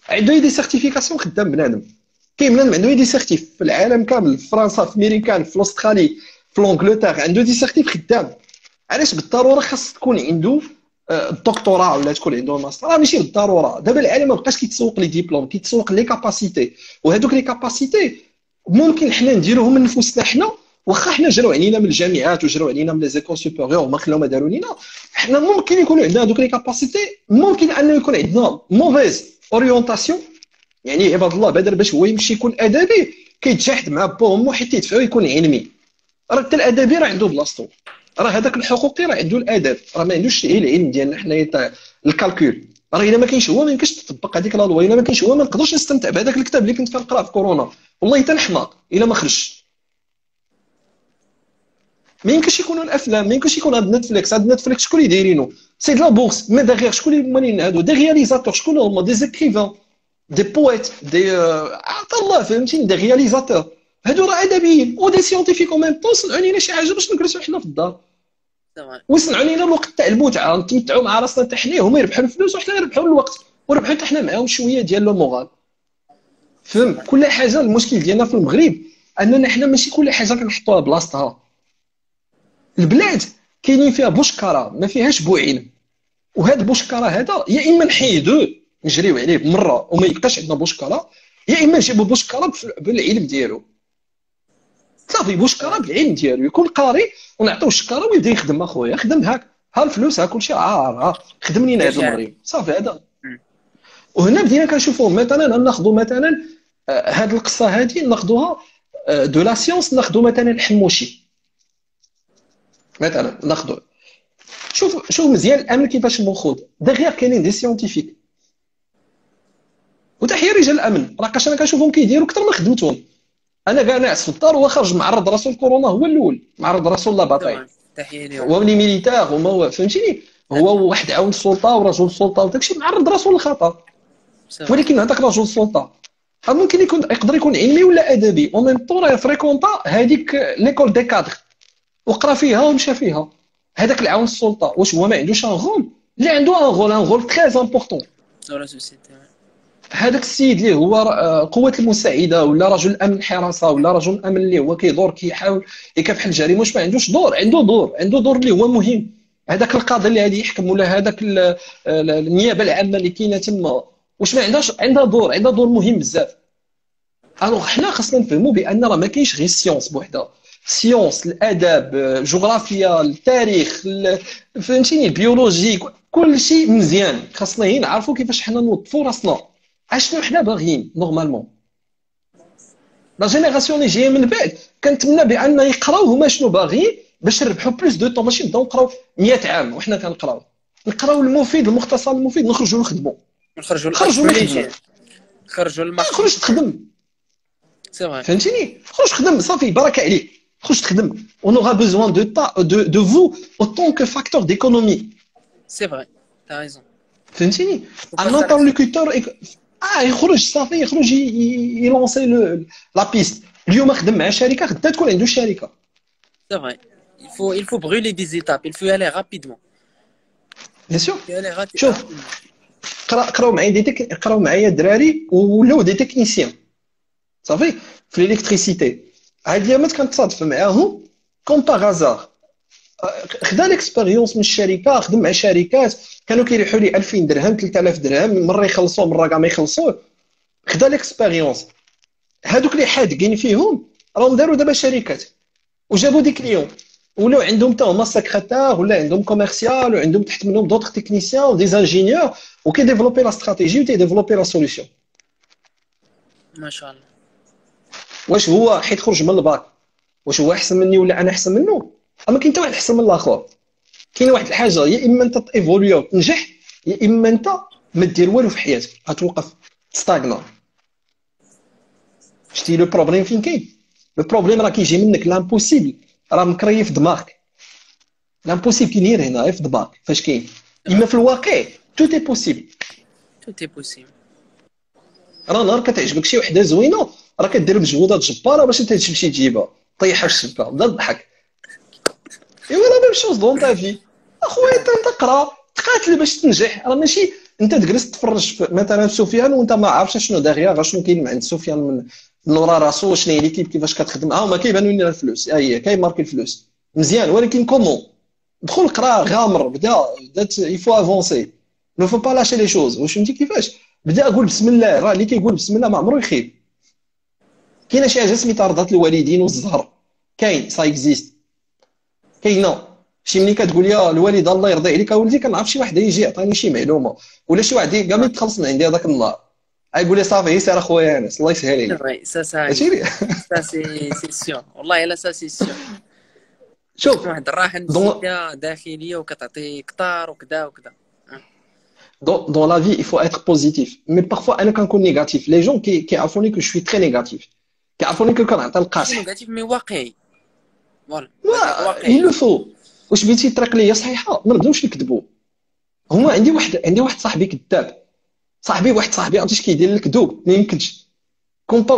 عنده دي سيرتيفيكاسيون خدام بنادم. كاين بنادم عنده دي سيرتيف في العالم كامل، في فرنسا، في امريكان، في الاسترالي، في لونجلتير، عنده دي سيرتيف خدام. علاش بالضروره خاص تكون عنده الدكتوراه ولا تكون عنده ماستر؟ راه ماشي بالضروره. دابا العالم ما بقاش كيتسوق لي ديبلوم، كيتسوق لي كاباسيتي. وهذوك لي كاباسيتي ممكن حنا نديروهم من نفوسنا حنا، واخا حنا جراو علينا من الجامعات وجراو علينا من لي زيكول سوبيريور وما خلاو ما داروا لينا. حنا ممكن يكونوا عندنا هذوك لي كاباسيتي، ممكن انه يكون عندنا موفيز اورينتاسيون. يعني عباد الله بدل باش هو يمشي يكون ادبي كيتجاحد مع بومو حيت يدفعو يكون علمي. راه حتى الادبي راه عنده بلاصتو، راه هذاك الحقوقي راه عنده الادب، راه ما عندوش العلم ديالنا حنايا تاع الكالكول. راه الا ما كاينش هو ما يمكنش تطبق هذيك لا لوا، الا ما كاينش هو ما نقدرش نستمتع بهذاك الكتاب اللي كنت كنقراه في كورونا. والله حتى نحماق الا ما خرجش. ما يمكنش يكونوا الافلام، ما يمكنش يكون هاد نتفليكس. هاد نتفليكس شكون اللي دايرينو؟ سي لا بورس مي داغيغ شكون اللي مالين هادو؟ دي رياليزاتور. شكون هما؟ دي زيكريفان، دي بويت، دي عطا الله فهمتيني، دي رياليزاتور. هادو راه ادبيين ودي سيونتيفيك او ميم طون. صنعوا لينا شي حاجه باش نجلسوا حنا في الدار، وصنعوا لينا الوقت تاع المتعه، نتمتعوا مع راسنا حتى حنا. هما يربحوا الفلوس وحنا نربحوا الوقت، وربحوا حتى حنا معاهم شويه ديال لو مورال. فهم كل حاجه. المشكل ديالنا في المغرب اننا حنا ماشي كل حاجه كنحطوها بلاصتها. البلاد كاينين فيها بوشكره ما فيهاش بوعين، وهذا البوشكره هذا يا اما نحيدوه نجريو عليه بمره وما يبقاش عندنا بوشكره، يا اما نجيبوا بوشكره بالعلم ديالو. صافي بوشكره بالعلم ديالو، يكون قاري ونعطيوه الشكاره ويبدا يخدم. اخويا خدم هاك، ها الفلوس ها كلشي ها خدم لينا هذا المغرب. صافي هذا. وهنا بدينا كنشوفوا مثلا ناخذوا مثلا هذه القصه هذه ناخذوها دو لا سيونس. ناخذوا مثلا الحموشي مثلا، ناخذوا شوف مزيان الامن كيفاش موخود دغيا. كاينين دي سيونتيفيك وتحيا رجال الامن، راه انا كنشوفهم كيديروا اكثر من خدمتهم. انا كاع ناعس في الدار وهو خرج معرض راسو الكورونا، هو الاول معرض راسو لا باطاي. تحيه ليهم. هو ملي ميليتار هما فهمتيني، هو واحد عاون السلطه ورجل السلطه وداكشي معرض راسو للخطر. سي فري. ولكن هذاك رجل السلطه ممكن يقدر يكون علمي ولا ادبي، او ميم طون راه فريكونطا هذيك ليكول دي كادر وقرا فيها ومشى فيها. هذاك العون السلطه واش هو ما عندوش ان رول؟ اللي عنده ان رول تري امبورطون. دو لا سوسيتي. هذاك السيد اللي هو قوة المساعدة ولا رجل أمن الحراسة ولا رجل أمن اللي هو كيدور كيحاول يكافح الجريمة، واش ما عندوش دور؟ عنده دور اللي هو مهم. هذاك القاضي اللي غادي يحكم ولا هذاك النيابة العامة اللي كاينة تما، واش ما عندهاش؟ عندها دور مهم بزاف. الوغ حنا خاصنا نفهموا بان راه ما كاينش غير السيونس بوحدها. السيونس، الادب، الجغرافيا، التاريخ، فهمتيني، البيولوجي، كل شيء مزيان. خاصنا غير نعرفوا كيفاش حنا نوظفوا راسنا، اشنو حنا باغيين نورمالمون. لا جينيراسيون اللي جايه من بعد كنتمنى بان يقراو هما شنو باغيين باش يربحوا بلوس دو طون، ماشي نبداو نقراو 100 عام وحنا نقراو المفيد، المختصر المفيد، نخرجوا نخدموا. نخرجوا خرجوا للاكتيفيتي، نخدموا، نخرجوا للمارشي. خرج تخدم، سي فري. فهمتيني، خرج خدم صافي بركه عليك، خرج تخدم. اون اورا بوزوان دو فو اوتون كو فاكتور ديكونومي. سي فري. تا ريزون. فهمتيني، فو با ان سالكسي. انترلوكوتور يخرج صافي، يخرج يلونسي لا بيست. اليوم خدم مع شركه، غدا تكون عنده شركه. سي فري. il faut brûler des étapes, il faut y aller rapidement. بيان سور. Il faut y aller شوف، rapidement. قراو معايا الدراري ولاو دي تكنيسيان صافي في الالكتريسيتي. هاد اليامات كنتصادف معاهم كوم باغ هازار، خدا ليكسبيريونس من الشركه، خدم مع شركات كانوا كيريحوا لي 2000 درهم 3000 درهم، مره يخلصوا مره كاع ما يخلصوه. خدا ليكسبيريونس. هادوك اللي حادقين فيهم راهم داروا دابا شركات وجابوا دي كليون، ولاو عندهم حتى هما سكرتير، ولا عندهم كوميرسيال، وعندهم تحت منهم دوطخ تكنيسيان ودي انجينيور، وكيديفلوبي لا استراتيجي وتيديفلوبي لا سوليسيون. ما شاء الله. واش هو حيت خرج من الباك واش هو احسن مني ولا انا احسن منه؟ ما كاين حتى واحد احسن من الاخر. كاينه واحد الحاجه، يا اما انت تيفوليو تنجح، يا اما انت ما دير والو في حياتك غتوقف تستاغنا. شتي لو بروبليم فين كاين؟ لو بروبليم راه كيجي منك لامبوسيبل، راه مكري في دماغك. لامبوسيبل كاين غير هنا في دماغك فاش كاين، اما في الواقع تو تي بوسيبل. Tout est possible. راه نهار كتعجبك شي وحده زوينه راه كدير مجهودات جباره باش انت تمشي تجيبها، طيحها في الشبكه بدا تضحك. ايوا لا ميم شوز دون تا في اخويا، انت تقرا تقاتل باش تنجح. راه ماشي انت تجلس تفرج في مثلا سفيان وانت ما عارفش شنو داغيا، شنو كاين عند سفيان من ورا راسو، شنو هي ليكيب كيفاش كتخدم. هما كيبانوا لنا الفلوس، هي كاين ماركي الفلوس مزيان، ولكن كومون؟ دخل قرا، غامر، بدا يفو افونسي، نو فو با لاشي لي شوز. واش فهمتي كيفاش؟ بدا قول بسم الله. راه اللي كيقول بسم الله ما عمرو يخيب. كاينه شي حاجه سميتها رضات الوالدين والزهر، كاين سا اكزيست، كاينه. شي ملي كتقول يا الوالد الله يرضي عليك اولدي، كنعرف شي واحد يجي يعطيني شي معلومه، ولا شي واحد كاع ما يتخلص من عندي هذاك النهار يقول لي صافي سير اخويا انس الله يسهل C'est عليك. vrai, ça هادشي arrive. لي. Ça, c'est sûr. والله إلا ça, c'est sûr. شوف، تكون واحد الراحة دون نفسية داخلية وكتعطي كتار وكذا وكذا. dans la vie il faut être positif, mais parfois انا كنكون نيجاتيف. لي جون كيعرفوني كو شوي تري نيجاتيف، كيعرفوني كو كنعطي ماشي القاصح. نيجاتيف مي واقعي. فوالا. il واقعي. le faut. واش بغيتي الطريق ليا صحيحه ما نبداوش نكذبوا. هما عندي واحد صاحبي كذاب، واحد صاحبي عرفتي اش كيدير الكذوب ما يمكنش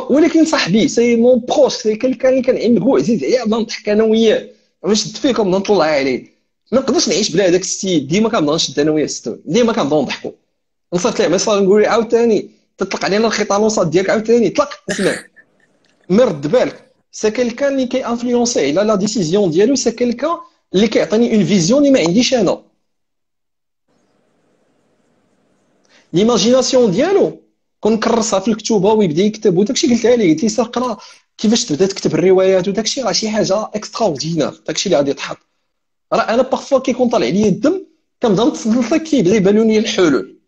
ولكن صاحبي سي مون بروش، سي كلكان اللي كنعلمكو عزيز عليا، بدا نضحك انا وياه باش نشد فيكم نطلع عليه. ما نقدرش نعيش بلا هذاك السيد، ديما كنبدا نشد انا وياه الستون، ديما كنبداو نضحكوا. نصيفط ليه ميساج نقول له عاوتاني تطلق علينا الخيطالونصات ديالك، عاوتاني طلق اسمع. مي رد بالك سي كلكان اللي كي انفلونسي على لا ديسيزيون ديالو، سي كلكان اللي كيعطيني اون فيزيون اللي ما عنديش انا. ليماجيناسيون ديالو كون كرسها في الكتوبه ويبدا يكتب وداكشي. قلتها ليه، قلت لي سير قرا كيفاش تبدا تكتب الروايات وداكشي، راه شي حاجه اكسترا اوردينير داكشي اللي غادي يتحط. راه انا باغفوا كيكون طالع لي الدم كنبدا نتصنت كيبدا يبانوا لي الحلول،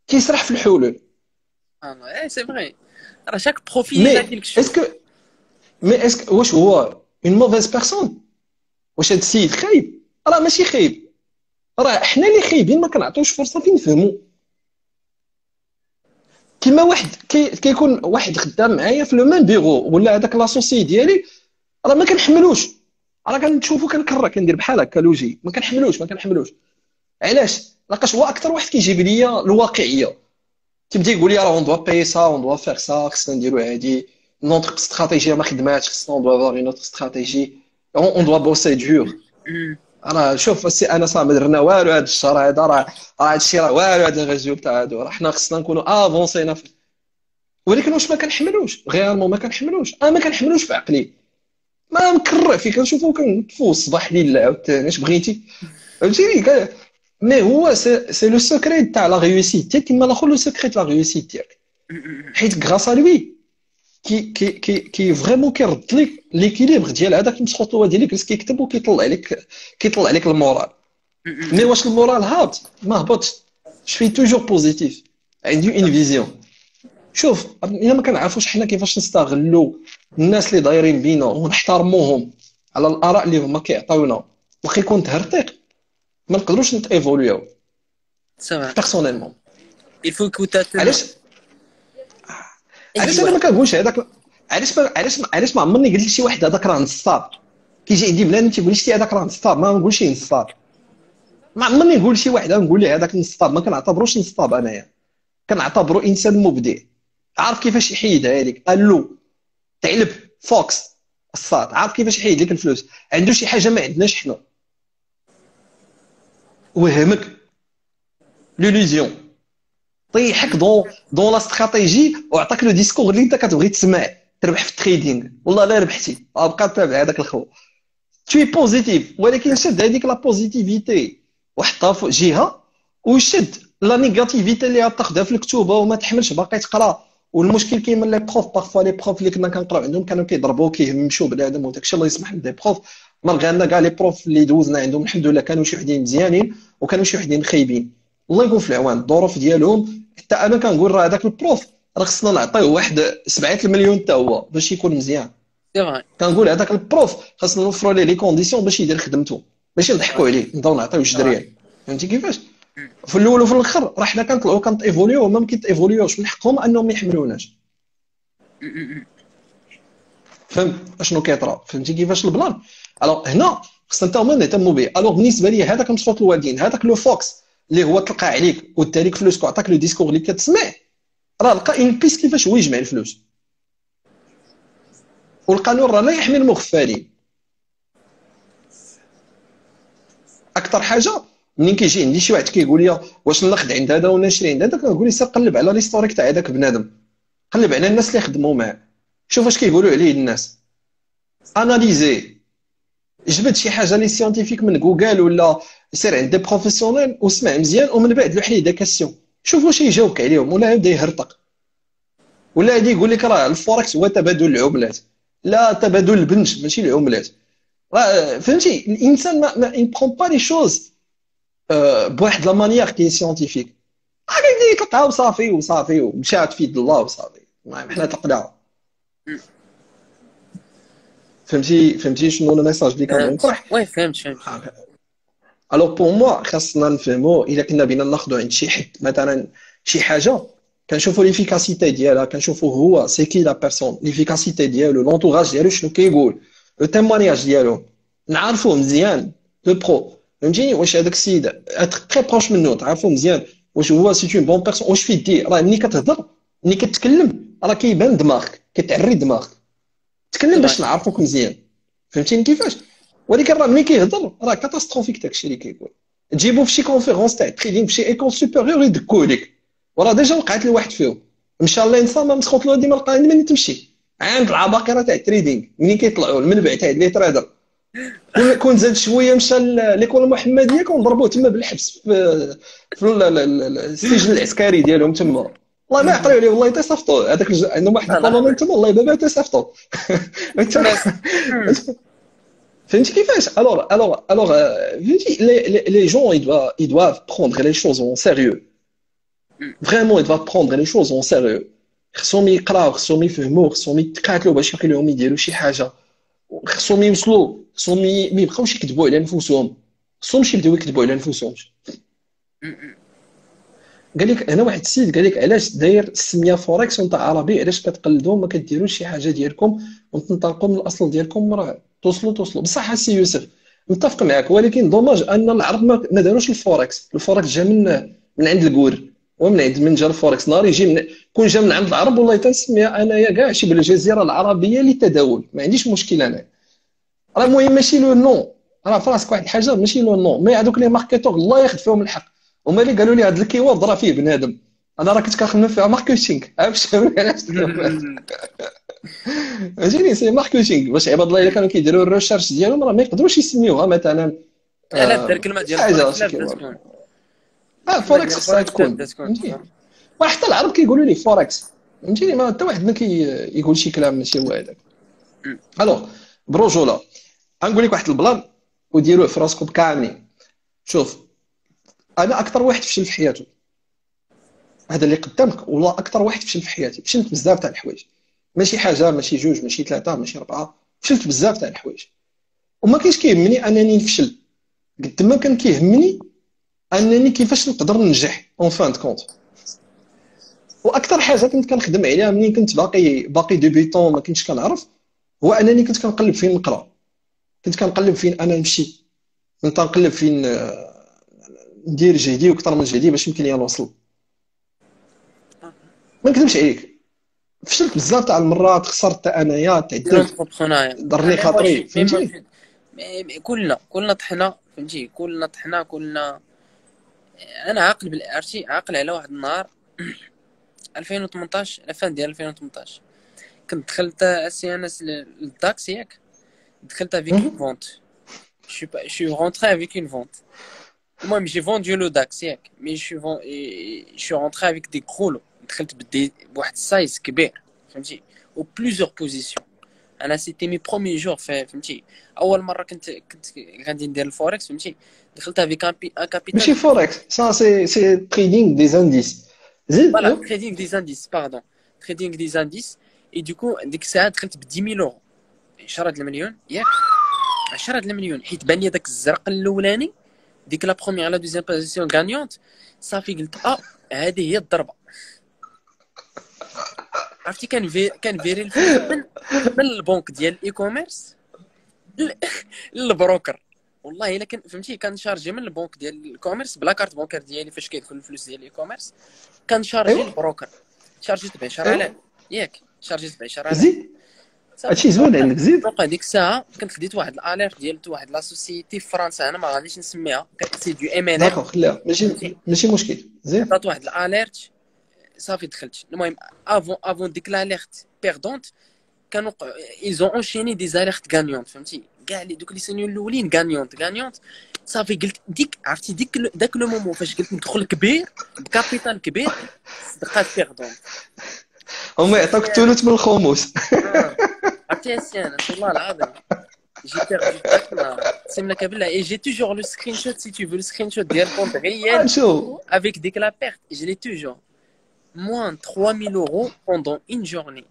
كيسرح في الحلول. ايه سي فري. راه شاك بروفيل مي لا كيلك شو. اسكو واش هو اون موفيز بيرسون؟ واش هاد السيد خايب؟ راه ماشي خايب، راه حنا اللي خايبين ما كنعطيوش فرصه فين نفهموا. كيما واحد كيكون واحد خدام معايا في لو ميم بيرو ولا هذاك لاسوسي ديالي، راه ما كنحملوش. راه كنشوفو كنكرر كندير بحال هكا لوجي، ما كنحملوش. علاش؟ لاقاش هو اكثر واحد كيجيب ليا الواقعيه. تيبدا يقول لي راه اون دوا باي سا اون دوا فيغ سا، خصنا نديرو هادي نوتر استراتيجيه ما خدماتش، خصنا اون دوا فواغ اون اوتر استراتيجي، اون دوا بوسي دور. راه شوف سي انا صاحبي ما درنا والو هذا الشهر هذا، راه هذا الشيء راه والو، هذا الريزولتا هادو راه حنا خصنا نكونوا افونسينا ولكن واش ما كنحملوش غيالمون؟ ما كنحملوش، ما كنحملوش في عقلي، ما مكرع فيه، كنشوفو كنطفو الصباح ليل عاوتاني اش بغيتي، فهمتيني مي هو سي لو سيكري تاع لا ريوسيت ديالك، كيما الاخر لو سيكري تاع لا ريوسيت ديالك، حيت غراس ا لوي كي فريمون كيرد لك ليكيليبر ديال هذاك المسخوط ديالك جالس كيكتب كيطلع لك المورال. مي واش المورال هابط؟ ما هبطش، شفي توجور بوزيتيف، عندي اون فيزيون. شوف الا ما كنعرفوش حنا كيفاش نستغلوا الناس اللي دايرين بينا ونحترموهم على الاراء اللي هما كيعطيونا، واخا يكون تهرطيق ما نقدروش نتيفوليو سي فري. بيرسونيلمون. il faut que tu علاش اي انا ما واحد. كنقولش هذاك، علاش ما عمرني قلت لشي واحد هذاك راه نصاب، كيجي عندي بنادم تيقول لي شتي هذاك راه نصاب، ما نقولش نصاب، ما عمرني نقول شي واحد نقول ليه هذاك نصاب، ما كنعتبروش نصاب انايا، كنعتبرو انسان مبدع عارف كيفاش يحيدها لك، قال له تعلب فوكس الصاد، عارف كيفاش يحيد لك الفلوس، عنده شي حاجه ما عندناش حنا، وهمك ليليزيون، طيحك دون لا استراتيجي وعطاك لو ديسكور اللي انت كتبغي تسمع تربح في التريدينغ، والله لا ربحتي بقى تابع هذاك الخو، توي بوزيتيف، ولكن شد هذيك لا بوزيتيفيتي وحطها في جهه، وشد لا نيجاتيفيتي اللي غتاخذها في الكتوبه وما تحملش باقي تقرا. والمشكل كاين من لي بروف، بارفوا لي بروف اللي كنا كنقراو عندهم كانوا كيضربوا كيهمشوا بنادم وداك الشيء، الله يسمح لي بروف، مالغي ان كاع لي بروف اللي دوزنا عندهم الحمد لله كانوا شي وحدين مزيانين وكانوا شي وحدين خايبين، الله يكون في العوان الظروف ديالهم. حتى انا كنقول راه هذاك البروف راه خصنا نعطيه واحد 7 المليون حتى هو باش يكون مزيان، سي فري. كنقول هذاك البروف خاصنا نوفروا ليه لي كونديسيون باش يدير خدمته، ماشي نضحكوا عليه نبداو نعطيو جوج دريال، فهمتي كيفاش؟ في الاول وفي الاخر راه حنا كنطلعوا كنتيفوليو، وما كيتيفوليوش من حقهم انهم ما يحملوناش، فهمت اشنو كيطرا؟ فهمتي كيفاش البلان؟ الوغ هنا خصنا حتى هما نهتموا به. الوغ بالنسبه لي هذاك مسخوط الوالدين، هذاك لو فوكس اللي هو تلقى عليك ودى لك فلوسك وعطاك لو ديسكور اللي كتسمع، راه لقى اون بيس كيفاش هو يجمع الفلوس، والقانون راه لا يحمي المغفلين. اكثر حاجه منين كيجي عندي شي واحد كيقول لي واش ناخذ عند هذا ولا نشري عند هذا، كنقول له سير قلب على ليستوريك تاع هذاك بنادم، قلب على الناس اللي خدموا معاه، شوف اش كيقولوا عليه الناس، اناليزي، جبد شي حاجه لي سيانتيفيك من جوجل ولا سير عند دي بروفيسيونيل واسمع مزيان، ومن بعد لوح ليه دي كاستيون، شوف واش يجاوبك عليهم، ولا يبدا يهرطق، ولا يجي يقول لك راه الفوركس هو تبادل العملات، لا تبادل البنش ماشي العملات، راه فهمتي الانسان ما يبرون با لي شوز بواحد لا مانيير كي سيانتيفيك، غادي يطلقها وصافي ومشات في يد الله وصافي، المهم حنا طلقناها. فهمتي شنو الميساج اللي كنبغي نطرح؟ وي فهمت. الوغ بور موا خاصنا نفهموا الا كنا بينا ناخذوا عند شي حد مثلا شي حاجه، كنشوفوا ليفيكاسيتي ديالها، كنشوفوا هو سي كي لا بيرسون، ليفيكاسيتي ديالو، لونطوراج ديالو شنو كيقول، لو تيمونياج ديالو نعرفوه مزيان لو برو، فهمتيني؟ واش هذاك السيد تري بروش منه تعرفوه مزيان، واش هو سي اون بون بيرسون، واش فيه دير، راه ملي كتهضر ملي كتكلم راه كيبان دماغك، كتعري دماغك، تكلم باش نعرفوك مزيان، فهمتيني كيفاش؟ ولكن راه ملي كيهضر راه كاتاستروفيك داكشي اللي كيقول، تجيبو في شي كونفيرونس تاع تريدينغ في شي ايكول سوبيريور يدكوا لك، وراه ديجا وقعت لواحد فيهم مشى الله ينصى ما مسخوط له ديما لقى ملي تمشي عند العباقره تاع التريدينغ منين كيطلعوا المنبع تاع لي ترادر، كون زاد شويه مشى ليكول المحمديه كون ضربوه تما بالحبس في السجن العسكري ديالهم تما، والله ما يعطيو عليه، والله تصيفطوا هذاك عندهم واحد القانون تما، والله بابا تصيفطوا فهمتي كيفاش؟ alors فهمتي les gens ils doivent prendre les choses en sérieux, vraiment ils doivent prendre les choses en sérieux، خصهم يقراو، خصهم يفهموا، خصهم يتقاتلوا باش يمكن لهم يديروا شي حاجه، خصهم يوصلوا، خصهم ما يبقاوش يكذبوا على انفسهم، خصهمش يبداو يكذبوا على انفسهم. قال لك هنا واحد السيد قال لك علاش داير السميه فوركس وانت عربي، علاش كتقلدوا ما كديروش شي حاجه ديالكم وتنطلقوا من الاصل ديالكم، راه توصلوا بصح السي يوسف متفق معك، ولكن دوماج ان العرب ما داروش الفوركس جا من عند الكور، ومن عند من جا الفوركس نهار يجي كون جا من عند العرب والله تنسميها انايا كاع شي بالجزيره العربيه للتداول، ما عنديش مشكل انا. راه المهم ماشي لو نو، راه فراسك واحد الحاجه ماشي لو نو، مي هذوك لي ماركتور الله ياخذ فيهم الحق. هما اللي قالوا لي هذا الكيورد راه فيه بنادم، انا راه كنت كنخدم فيها ماركتينغ، عرفت علاش فهمتيني سي ماركتينغ باش عباد الله الا كانوا كيديروا الريشيرش ديالهم راه ما يقدروش يسميوها مثلا لا بدا الكلمه ديال حاجه الفوركس لا بدا تكون الكلمه فوركس ديال خصها الفوركس لا تكون بدا تكون فهمتي. وحتى العرب كيقولوا لي فوركس فهمتيني، ما حتى واحد ما كيقول شي كلام ماشي هو هذاك. الوغ برجوله غنقول لك واحد البلان وديروه في راسكم كاملين. شوف انا اكثر واحد فشل في حياته هذا اللي قدامك، والله اكثر واحد فشل في حياتي. فشلت بزاف تاع الحوايج، ماشي حاجه ماشي جوج ماشي ثلاثه ماشي اربعه، فشلت بزاف تاع الحوايج. وما كاينش كيهمني انني نفشل قد ما كان كيهمني انني كيفاش نقدر ننجح اون فان كونت. واكثر حاجه كنت كنخدم عليها ملي كنت باقي ديبيتون ما كنتش كنعرف، هو انني كنت كنقلب فين نقرا، كنت كنقلب فين انا نمشي، كنت كنقلب فين ندير جهدي وكثر من جهدي باش يمكن لي نوصل. ما نكذبش عليك فشلت بزاف تاع المرات، خسرت حتى انايا ديال تعذبت لونتربرونيا ضرني خاطري فهمتي. كلنا طحنا فهمتي، كلنا طحنا كلنا. انا عرفتي عاقل على واحد النهار 2018 الفان ديال 2018 كنت دخلت سي ان اس للداكس ياك، دخلت افيك اون فونت شي رونتري افيك اون فونت. المهم جي فوندو لو داكس ياك مي شي رونتري افيك دي كرولو، دخلت بدي بواحد السايز كبير فهمتي و بليزيور بوزيسيون. انا سيتي مي بروميي جور فهمتي، اول مره كنت غادي ندير الفوركس فهمتي، دخلت افيك ان ماشي كابيتال فوركس سا سي تريدينغ دي زانديس زيد فوالا تريدينغ دي زانديس باردون تريدينغ دي زانديس. اي دوكو ديك الساعه دخلت ب 10000 اورو 10 المليون ياك 10 المليون، حيت بان لي داك الزرق الاولاني ديك لا بروميير لا دوزيام بوزيسيون غانيونت صافي قلت هذه هي الضربه. عرفتي كان فيري الفلوس من البنك ديال الاي كوميرس للبروكر. والله الا كان فهمتي كنشارجي من البنك ديال الكوميرس بلا كارت بونكير ديالي فاش كيدخل الفلوس ديال الاي كوميرس كنشارجي البروكر. شارجيت ب 10000 ياك شارجيت ب 10000 زيد صافي. هادشي زوين عندك زيد. بقى ديك الساعه كنت خديت واحد الاليرت ديال واحد لا سوسيتي في فرنسا، انا ما غاديش نسميها، سي دو ام ان داكوغ ام خليها ماشي مشكل زيد. عطات واحد الاليرت صافي دخلت. المهم افون ديك الاليرت بيردونت كانوا ايزون اونشيني دي زاليرت غانيونت فهمتي، كاع لي دوك لي سينيون الاولين غانيونت. صافي قلت ديك عرفتي داك لو مومون فاش قلت ندخل كبير بكابيتال كبير صدقات بيردونت. هما يعطوك الثلث من الخمس. عرفتي السيانس والله العظيم j'ai perdu ذاك النهار اقسم لك بالله. et j'ai toujours le screenshot si tu veux le screenshot ديال الكونت غيال شو avec ديك لا perte je l'ai toujours moins 3000 euros pendant une journée.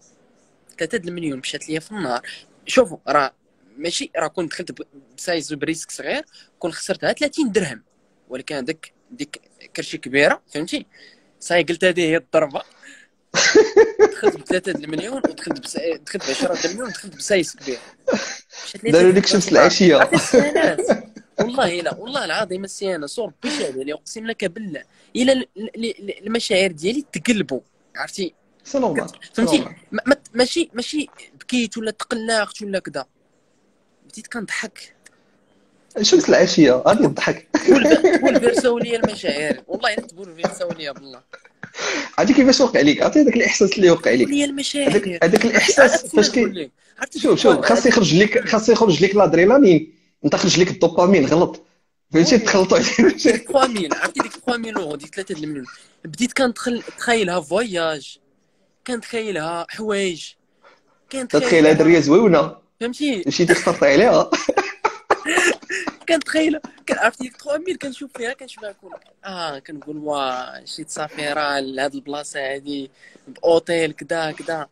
3 المليون مشات ليا في النهار. شوفوا راه ماشي راه كنت دخلت بسايز بريسك صغير كنت خسرتها 30 درهم، ولكن ديك كرشي كبيره فهمتي. صاي قلت هذه هي الضربه. دخلت ب 3 المليون دخلت ب 10 المليون دخلت بسايز كبير. داروا لك شمس العشيه. والله لا والله العظيم السيانه صور بشهاده لي اقسم لك بالله الى المشاعر ديالي تقلبوا عرفتي سي نورمال فهمتي. ماشي بكيت ولا تقلقت ولا كذا، بديت كنضحك. شمس العشيه غادي نضحك. تبول فيرساو ليا المشاعر والله الا تبول فيرساو ليا بالله. عرفتي كيفاش وقع لك؟ عرفتي هذاك الاحساس اللي وقع لك؟ ليا المشاعر هذاك الاحساس فاش شوف خاص يخرج لك لادرينالين، انت خرج لك الدوبامين غلط فهمتي تخلطوا عليك 3000 عرفتي ديك 3000 اورو ديك 3 المليون بديت كنتخيلها فواياج، كنتخيلها حوايج، تتخيل هاد الريه زويونه فهمتي مشيتي اخترتي عليها. كنتخيل عرفتي ديك 3000 كنشوف فيها كنقول واه شيت صافي راه لهاد البلاصه هادي باوتيل كذا.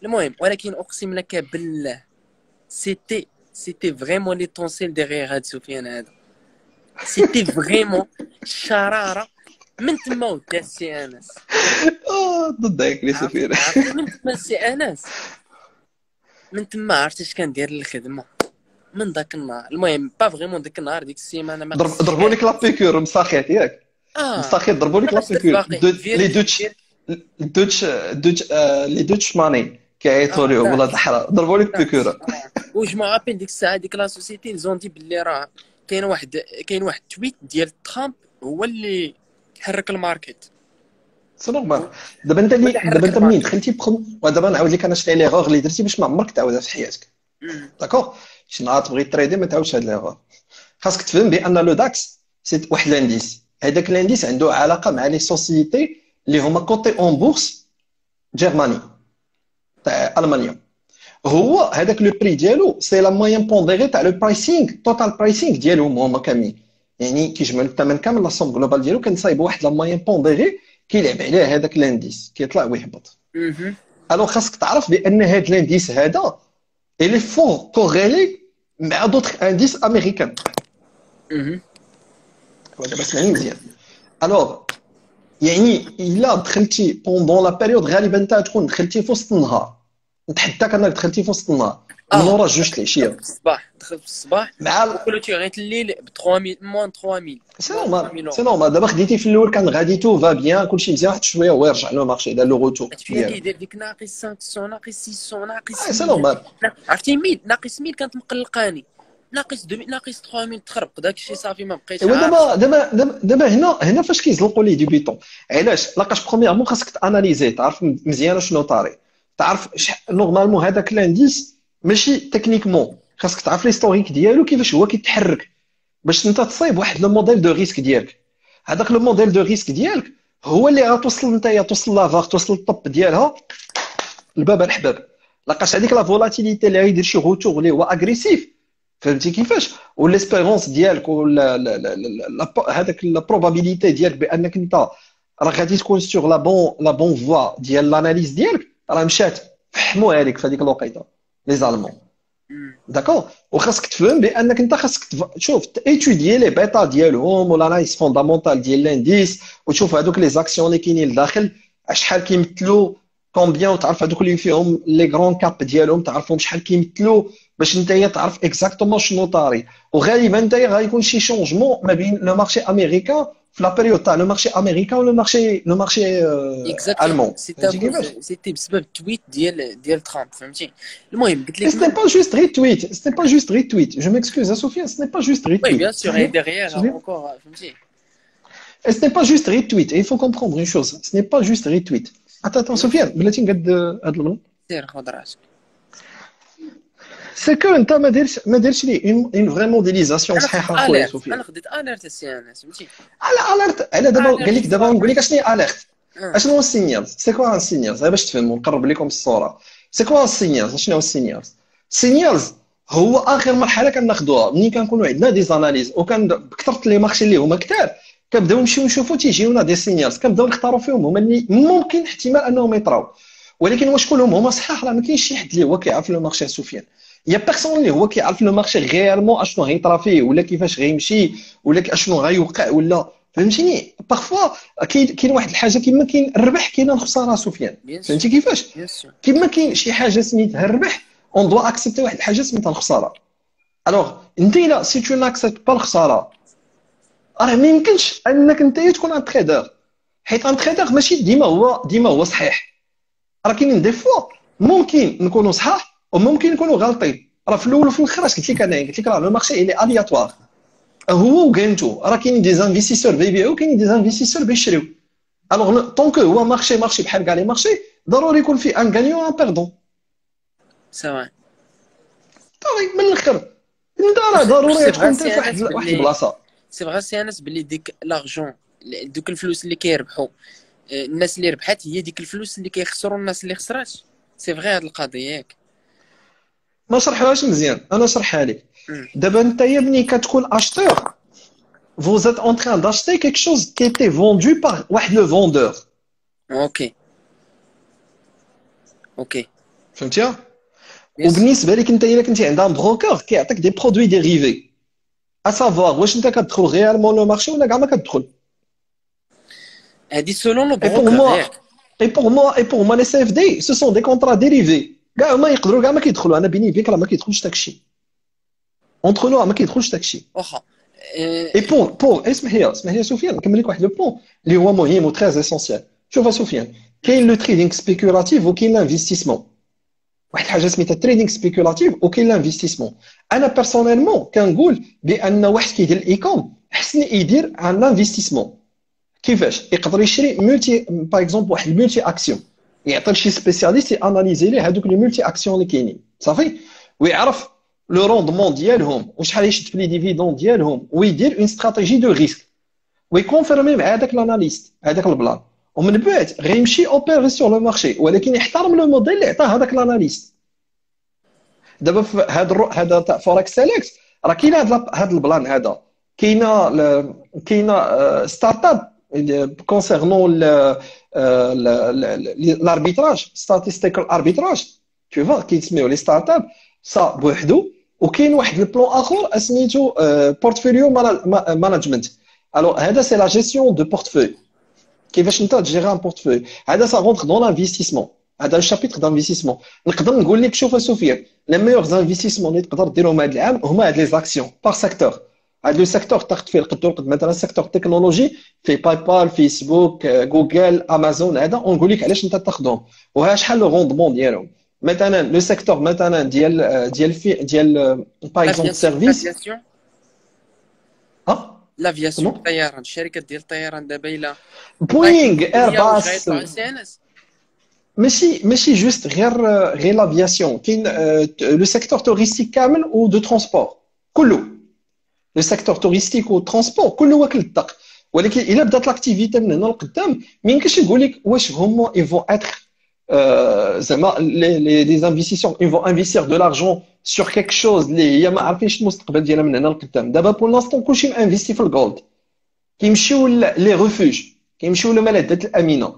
المهم ولكن اقسم لك بالله سيتي فريمون لي طونسيل ديغيغ هاد سفيان هذا، سيتي فريمون شراره من تما ودا السي انس ضدك لي سفير من تما السي انس من تما عرفت اش كندير الخدمه من داك النهار. المهم با فريمون ديك النهار ديك السيمانه ما ضربوا لك لابيكور مساخيت ياك مستخي ضربوا لك لا باش درت بيكور باقي لي فيريفي. لي دوتش ماني كيعيطوا لهم ولاد داكس الحرام ضربوا لك داكس بيكور. وج ما عارفين ديك الساعه ديك لا سوسيتي زون دي باللي راه كاين واحد تويت ديال ترامب هو اللي حرك الماركت. سي نورمال. هو دابا اللي دابا حرك انت منين الماركت. دخلتي ودابا نعاود لك انا شنو ليغور اللي درتي باش ما عمرك تعاودها في حياتك. مم. داكور شي نهار تبغي تريدي ما تعاودش هاد ليغور. خاصك تفهم بان لو داكس سي واحد لانديس، هذاك لانديس عنده علاقه مع لي سوسيتي اللي هما كوتي اون بورس جيرماني تاع المانيا. هو هذاك لو بري ديالو سي لا موين بونديري تاع لو برايسينغ توتال برايسينغ ديالهم هما كاملين، يعني كيجمعوا الثمن كامل لا سوم جلوبال ديالو كنصايب واحد لا موين بونديري كيلعب عليه هذاك لانديس كيطلع ويهبط. مهم. الوغ خاصك تعرف بان هذا لانديس هذا الي فور كوريلي مع دوطخ انديس امريكان. مهم. دابا اسمعني مزيان. الوغ يعني الا دخلتي بوندون لا بيريود غالبا انت تكون دخلتي في وسط النهار، نتحداك انك دخلتي في وسط النهار من ورا جوج دخلت العشيه في الصباح، دخلت في الصباح مع. وكلشي غير الليل ب 3000 موان 3000 سي موان نورمال 3000 سي اورو. نورمال. دابا خديتي في الاول كان غادي تو فا بيان كلشي مزيان واحد شويه هو يرجع لو مارشي دار لو روتور عرفت فيها ديالو. كيدير ديك ناقص 500 ناقص 600 ناقص سي 1000. نورمال. عرفتي 1000 ناقص 1000 كانت مقلقاني، ناقص 2000 ناقص 3000 تخربق داك الشيء صافي ما بقيتش ايوا عارف. دابا هنا فاش كيزلقوا لي ديبيتون. علاش؟ لاقاش برومييرمون خاصك تاناليزي تعرف مزيان شنو طاري، تعرف نورمالمون هذاك لانديس ماشي تكنيكمون خاصك تعرف ليستوريك ديالو كيفاش هو كيتحرك باش انت تصايب واحد لو موديل دو ريسك ديالك. هذاك لو موديل دو ريسك ديالك هو اللي غتوصل نتايا توصل لافاغ توصل الطب ديالها الباب الحباب. لاقاش هذيك لا فولاتيليتي اللي غيدير شي روتور اللي هو اغريسيف فهمتي كيفاش، والاسبيرونس ديالك ولا هذاك لا بروبابيليتي ديالك بانك انت راه غادي تكون سور لا بون فوا ديال لاناليز ديالك راه مشات فحموها لك في هذيك الوقيته لي زالمون. مم. داكور وخاصك تفهم بانك انت خاصك تشوف ايتوديي لي بيتا ديالهم والاناليز فوندامونتال ديال لانديس وتشوف هذوك لي زاكسيون اللي كاينين لداخل شحال كيمثلوا كومبيان وتعرف هذوك اللي فيهم لي غران كاب ديالهم تعرفهم شحال كيمثلوا باش نتايا تعرف اكزاكتومون شنو طاري. وغالبا نتايا غيكون شي شونجمون ما بين لو مارشي امريكان في لا بيريود تاع لو مارشي امريكان ولو مارشي اكزاكتومون المون فهمتي كيفاش. سيتي بسبب التويت ديال ترامب فهمتي. المهم قلت Et لك ce n'est pas juste retweet, ce n'est pas juste retweet. Je m'excuse, hein, Sophia, ce n'est pas juste وي retweet. بيان سور هي ديغيير Sophia. اونكور فهمتي. Et ce n'est pas juste retweet. Et il faut comprendre une chose, ce n'est pas juste retweet. Attends, Sophia, بلاتي نقد هاد الغلط. سير خذ راسك. C'est que انت ما ديرش لي une vraie modélisation انا صحيحه خديت خويا اليرت، سوفيا. انا خديت اليرت السي ان اس فهمتي. على اليرت على دابا قال لك دابا نقول لك اشنو اليرت. اه اشنو هو السينيالز؟ سي كوا السينيالز؟ باش تفهموا نقرب لكم الصوره. سي كوا السينيالز؟ شنو هو السينيالز؟ السينيالز هو اخر مرحله كناخذوها ملي كنكونوا عندنا دي زاناليز وكان بكثره لي مارشي اللي هما كثار كنبداو نمشيو نشوفوا تيجيونا دي سينيالز كنبداو نختاروا فيهم هما اللي ممكن احتمال انهم يطراو. ولكن واش كلهم هما صحاح؟ راه ما كاينش شي حد اللي هو كيعرف لو مارشي سفيان. يا بيرسون اللي هو كيعرف لو مارشي غيالمون اشنو غيطرا فيه ولا كيفاش غيمشي ولا اشنو غيوقع ولا فهمتيني. بارفوا كاين واحد الحاجه كيما كاين الربح كاين الخساره سفيان بيان سور فهمتي كيفاش. بيان سور. كيما كاين شي حاجه سميتها الربح اون دوا اكسبتي واحد الحاجه سميتها الخساره. الوغ انت الا سي تو ناكسبت با الخساره راه ما يمكنش انك انت تكون ان تريدر، حيت ان تريدر ماشي ديما هو صحيح. راه كاينين دي فوا ممكن نكونوا صحاح وممكن نكونوا غالطين. راه في الاول وفي الاخر اش قلت لك انا؟ قلت لك راه لو مارشي الي الياتوار هو وقيمته. راه كاينين دي انفستيسور بيبيعوا وكاينين دي انفستيسور بيشريو. الوغ طونكو هو مارشي بحال كاع لي مارشي ضروري يكون فيه ان غانيون وان بيردون. سواء طيب من الاخر انت راه ضروري تكون انت في واحد البلاصه. سي فغا سي انس باللي ديك لارجون دوك الفلوس اللي كيربحوا الناس اللي ربحات هي ديك الفلوس اللي كيخسروا الناس اللي خسرات. سي فغي هاد القضيه ياك ما شرحهاش مزيان انا شرحها لك. دابا انت يا بني كتكون اشتور vous êtes en train d'acheter quelque chose qui était vendu par واحد le vendeur. اوكي فهمتيها؟ وبالنسبه لك انت الا كنتي عند ان بروكر كيعطيك دي برودوي ديريفي اسافوار واش انت كتدخل غيالمون لو مارشي ولا كاع ما كتدخل. هادي سولون لو Et pour بروكر moi, ياك. et pour moi, les CFD, ce sont des contrats dérivés. كاع ما يقدروا كاع ما كيدخلوا. انا بيني وبينك راه ما كيدخلش داك الشيء. اونتر نو ما كيدخلش داك الشيء. واخا اي بور اسمح لي سفيان نكمل لك واحد لو بون اللي هو مهم و تري اسونسيال. شوف سفيان، كاين لو تريدينغ سبيكولاتيف وكاين لانفستيسمون. واحد الحاجه سميتها تريدينغ سبيكولاتيف وكاين لانفستيسمون. انا بيرسونيلمون كنقول بان واحد كيدير الايكوم احسن يدير ان انفستيسمون. كيفاش؟ يقدر يشري ملتي باغ اكزومبل واحد الملتي اكسيون، يعطي لشي سبيسياليست ياناليزي ليه هذوك لي ملتي اكسيون اللي كاينين صافي، ويعرف لو روندمون ديالهم وشحال يشد في لي ديفيدون ديالهم، ويدير اون استراتيجي دو ريسك ويكونفيرمي مع هذاك الاناليست هذاك البلان، ومن بعد غيمشي اوبيري سور لو مارشي، ولكن يحترم لو موديل اللي عطاه هذاك الاناليست. دابا في هذا تاع فوركس سيليكت راه كاين هذا البلان هذا، كاينه ستارت اب كونسيرنون الاربيتراج ستاتيستيكال اربيتراج تو فوا كيتسميو لي ستارت اب صا بوحدو، وكاين واحد البلان اخر سميتو بورتفوليو مانجمنت. الوغ هذا سي لا جيستيون دو بورتفوي، كيفاش انت تجيري ان بورتفوي. هذا سا رونتر دون لانفستيسمون، هذا الشابيتر دانفستيسمون. نقدر نقول لك شوف سفيان، لي ميور انفستيسمون اللي تقدر ديرهم هذا العام هما هاد لي زاكسيون باغ سيكتور. هاد لو سيكتور تاخذ فيه القد مثلا سيكتور تكنولوجي في باي بال فيسبوك جوجل امازون، هذا ونقول لك علاش انت تاخذهم وها شحال لو روندمون ديالهم. مثلا لو سيكتور مثلا ديال باغ اكزومبل سيرفيس ها لافياسيون الطيران، الشركات ديال الطيران دابا الا بوينغ ايرباص سي ان اس ماشي جوست غير لافياسيون، كاين لو سيكتور توريستيك كامل و دو ترونسبور كله. لو سيكتور توريستيك و ترونسبور كله واكل الدق، ولكن الا بدات لاكتيفيتي من هنا لقدام ما يمكنش نقول لك واش هما ils vont être زعما les investisseurs ils vont investir de l'argent sur quelque chose اللي هي ما عارفينش المستقبل ديالها من هنا لقدام. دابا بور لانستون كلشي مانفيستي في الجولد، كيمشيو لي ريفوج، كيمشيو للملاذات الامنه.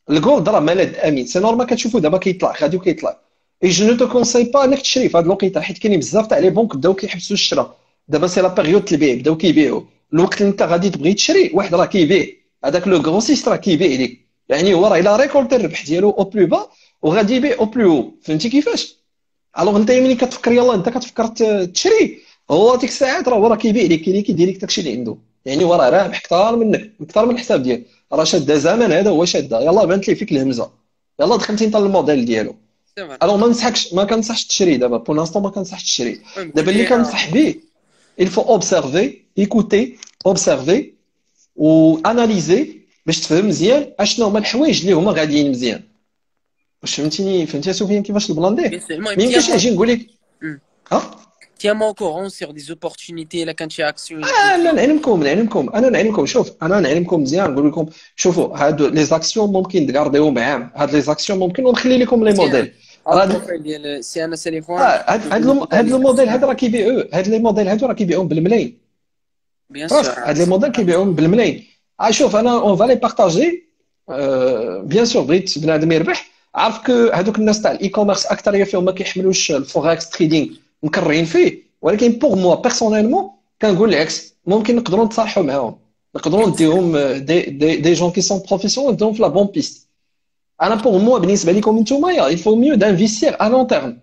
الجولد راه ملاذ امن، سي نورمال كتشوفوا دابا كيطلع غادي وكيطلع. اي جو نو تو كونساي با انك تشري في هذا الوقيته، حيت كاينين بزاف تاع لي بنك بداو كيحبسوا الشراء. دابا سي لا بيريود البيع، بداو كيبيعوا. الوقت اللي انت غادي تبغي تشري واحد راه كيبيع، هذاك لو غروسيست راه كيبيع لك، يعني هو راه الا ريكولتي الربح ديالو او بلو با وغادي يبيع او بلو هو. فهمتي كيفاش؟ الوغ انت ملي كتفكر يلاه انت كتفكر تشري، هو ديك الساعات راه كيبيع لك كيدير لك داكشي اللي عنده، يعني هو راه رابح اكثر منك اكثر من الحساب ديالك. راه شاد زمان هذا هو شاد، يلاه بانت لي فيك الهمزه، يلاه دخلتي انت للموديل ديالو. الوغ ما كنصحش تشري دابا بور لانستون، ما كنصحش تشري دابا. اللي كنصح به il faut observer écouter observer و analyser باش تفهم مزيان اشنو هما الحوايج اللي هما غاديين مزيان. واش فهمتيني يا سفيان كيفاش البلان دير؟ ما يمكنش نجي نقول لك ها tiens-moi au courant sur des opportunités là quand tu as action. انا نعلمكم شوف انا نعلمكم مزيان، نقول لكم شوفوا هادو لي زاكسيون ممكن تغارديهم عام، هاد لي زاكسيون ممكن ونخلي لكم لي موديل. البروفايل ديال سي ان اس تليفون هاد الموديل هذا راه كيبيعوه، هاد لي موديل هادو راه كيبيعوهم بالملايين بيان سور. هاد لي موديل كيبيعوهم بالملايين. شوف انا اون فالي بارطاجي بيان سور بغيت بنادم يربح. عارف كو هادوك الناس تاع الاي كوميرس اكثريه فيهم ما كيحملوش الفوركس تريدينغ مكرهين فيه، ولكن بوغ موا بيرسونيلمون كنقول العكس، ممكن نقدروا نتصالحوا معاهم، نقدروا نديهم دي جون كي سون بروفيسيونيل نديهم في لا بون بيست. انا بوغ موا بالنسبه لكم نتوما الفو ميو دانفيستير ا لون تيرم،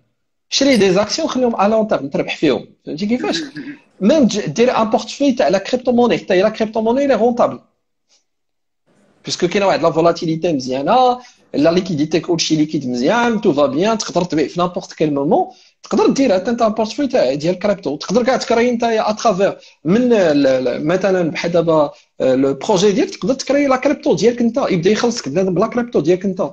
شري دي زاكسيون خليهم ا لون تيرم تربح فيهم. فهمتي كيفاش؟ ميم دير ان بورتفوي تاع لا كريبتو موني، حتى لا كريبتو موني لي رونطابل باسكو كاينه واحد لا فولاتيليتي مزيانه، لا ليكيديتي كلشي ليكيد مزيان، تو فا بيان، تقدر تبيع في نابورت كيل مومون، تقدر دير حتى انت بورتفوي تاع ديال كريبتو، تقدر كاع تكري انت اترافير من مثلا بحال دابا لو بروجي ديالك، تقدر تكري لا كريبتو ديالك انت، يبدا يخلصك بنادم بلا كريبتو ديالك انت،